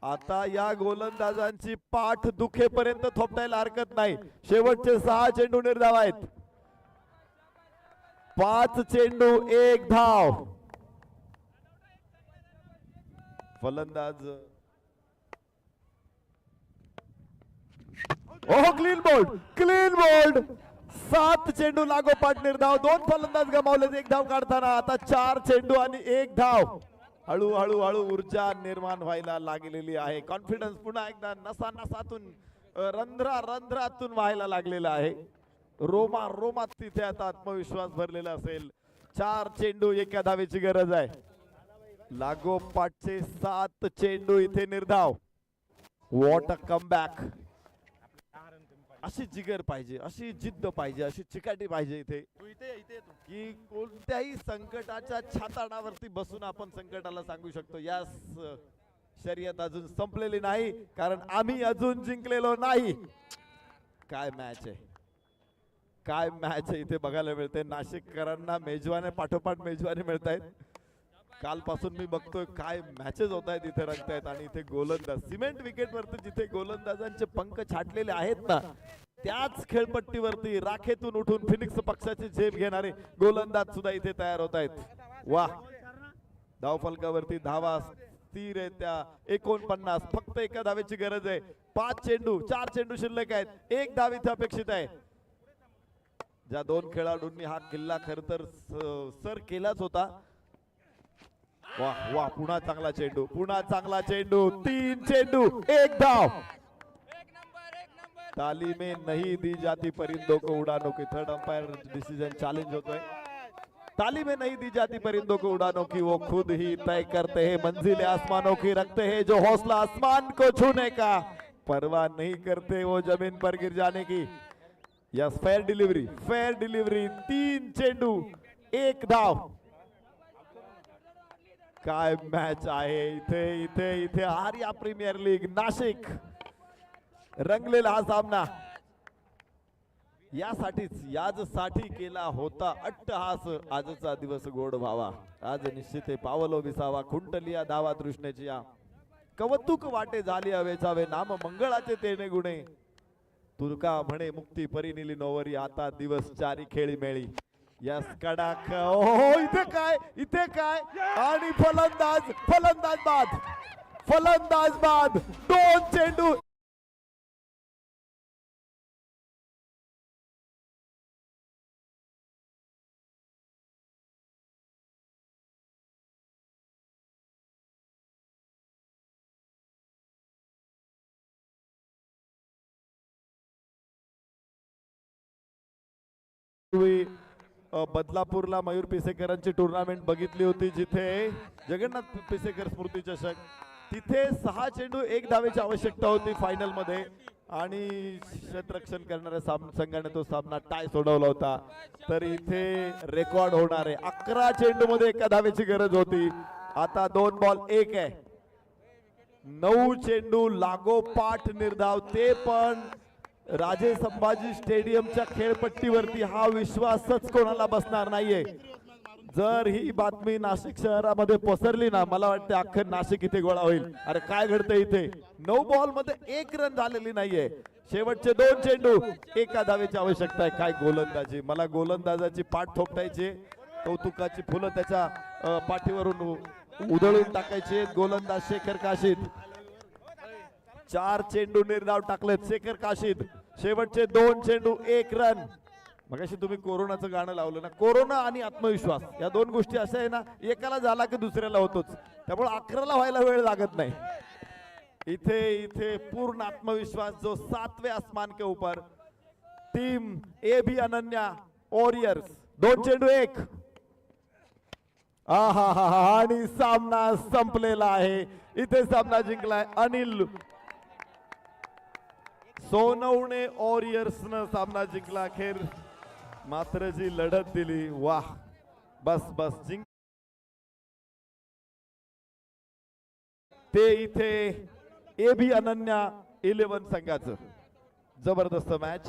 आता या गोलंदाजांची पाठ दुखेपर्यंत थोपटायला हरकत नाही. शेवटचे 6 चेंडू निर्धाव आहेत. 5 चेंडू 1 धाव. फलंदाज ओह क्लीन बोल्ड, क्लीन बोल्ड. 7 चेंडू लागोपाठ निर्धाव. 2 फलंदाज गमावले 1 धाव काढताना. आता 4 चेंडू आणि 1 धाव. हळूहळू हळू ऊर्जा निर्माण व्हायला लागलेली आहे. कॉन्फिडन्स पुन्हा एकदा नसातून रंध्रातून व्हायला लागलेला आहे. रोमात तिथे आता आत्मविश्वास भरलेला असेल. 4 चेंडू एका धावेची गरज आहे. लागोपाठचे 7 चेंडू इथे निर्धाव. What a comeback. अशी जिगर पाहिजे, अशी जिद्द पाहिजे, अशी चिकाटी पाहिजे इथे की कोणत्याही संकटाच्या छाताडावरती बसून आपण संकटाला सांगू शकतो या शर्यत अजून संपलेली नाही, कारण आम्ही अजून जिंकलेलो नाही. काय मॅच आहे, काय मॅच आहे इथे बघायला मिळते. नाशिककरांना मेजवाने पाठोपाठ मेजवानी मिळत आहेत. कालपासून मी बघतोय काय मॅचेस होत आहेत इथे रंगतायत. आणि इथे गोलंदाज सिमेंट विकेट वरती जिथे गोलंदाजांचे पंख छाटलेले आहेत ना, त्याच खेळपट्टीवरती राखेतून उठून फिनिक्स पक्षाची झेप घेणारे गोलंदाज सुद्धा इथे तयार होत आहेत. वा. धावफलकावरती धावा स्थिर आहेत त्या 49. फक्त एका धावेची गरज आहे. 5 चेंडू, 4 चेंडू शिल्लक आहेत. 1 धाव इथे अपेक्षित आहे. ज्या 2 खेळाडूंनी हा किल्ला खर तर सर केलाच होता, वाह वाह, पुन्हा चांगला चेंडू, पुन्हा चांगला चेंडू, 3 चेंडू 1 धाव. ताली में नहीं दी जाती परिंदों को उड़ानों की, थर्ड अंपायर डिसीजन चैलेंज होतोय. ताली में नहीं दी जाती परिंदों को उड़ानों की, वो खुद ही तय करते हैं मंजिलें आसमानों की, रखते हैं जो हौसला आसमान को छूने का, परवाह नहीं करते वो जमीन पर गिर जाने की. Yes, fair delivery, fair delivery, 3 चेंडू 1 धाव. काय मॅच आहे इथे इथे इथे. आर्या प्रीमियर लीग नाशिक रंगलेला हा सामना. याचसाठी केला होता अट्टहास, आजचा दिवस गोड व्हावा. आज निश्चित हे पावलो विसावा, खुंटलिया धावा तृष्णेची या, कौतुक वाटे झाली हवेचावे, नाम मंगळाचे तेने गुणे, तुरका म्हणे मुक्ती परिनिली नोवरी, आता दिवस चारी खेळी मेळी. यस, कडाक. हो, इथे काय आणि फलंदाज बाद 2 चेंडू. बदलापूरला मयूर पिसेकरांची टुर्नामेंट बघितली होती, जिथे जगन्नाथ पिसेकर स्मृती चषक, तिथे 6 चेंडू 1 धावेची आवश्यकता होती फायनल मध्ये, आणि क्षेत्ररक्षण करणाऱ्या संघाने तो सामना टाय सोडवला होता. तर इथे रेकॉर्ड होणार आहे, 11 चेंडू मध्ये 1 धावेची गरज होती. आता 2 बॉल 1 आहे, 9 चेंडू लागोपाठ निर्धाव, ते पण राजे संभाजी स्टेडियमच्या खेळपट्टीवरती. हा विश्वासच कोणाला बसणार नाहीये. जर ही बातमी नाशिक शहरामध्ये पसरली ना, मला वाटतं अख्खं नाशिक इथे गोळा होईल. अरे काय घडतंय इथे. 9 बॉल मध्ये 1 रन झालेली नाहीये. शेवटचे 2 चेंडू 1 धावेची आवश्यकता आहे. काय गोलंदाजी, मला गोलंदाजाची पाठ थोपटायची, कौतुकाची फुलं त्याच्या पाठीवरून उधळून टाकायची. गोलंदाज शेखर काशीद, 4 चेंडू निर्धाव टाकलेत शेखर काशीद. शेवटचे 2 चेंडू 1 रन. मगाशी तुम्ही कोरोनाचं गाणं लावलं ना, कोरोना आणि आत्मविश्वास या 2 गोष्टी अशा आहे ना, एकाला झाला की दुसऱ्याला होतोच, त्यामुळे 11ला व्हायला वेळ लागत नाही. इथे पूर्ण आत्मविश्वास जो 7वें आसमान के ऊपर. Team A B Ananya warriors, 2 चेंडू 1. आणि सामना संपलेला आहे. इथे सामना जिंकलाय अनिल सोनवणे वॉरियर्सनं सामना जिंकला. अखेर मात्र जी लढत दिली, वाह, बस जिंक. ते इथे ए बी अनन्या 11 संघाचं जबरदस्त मॅच.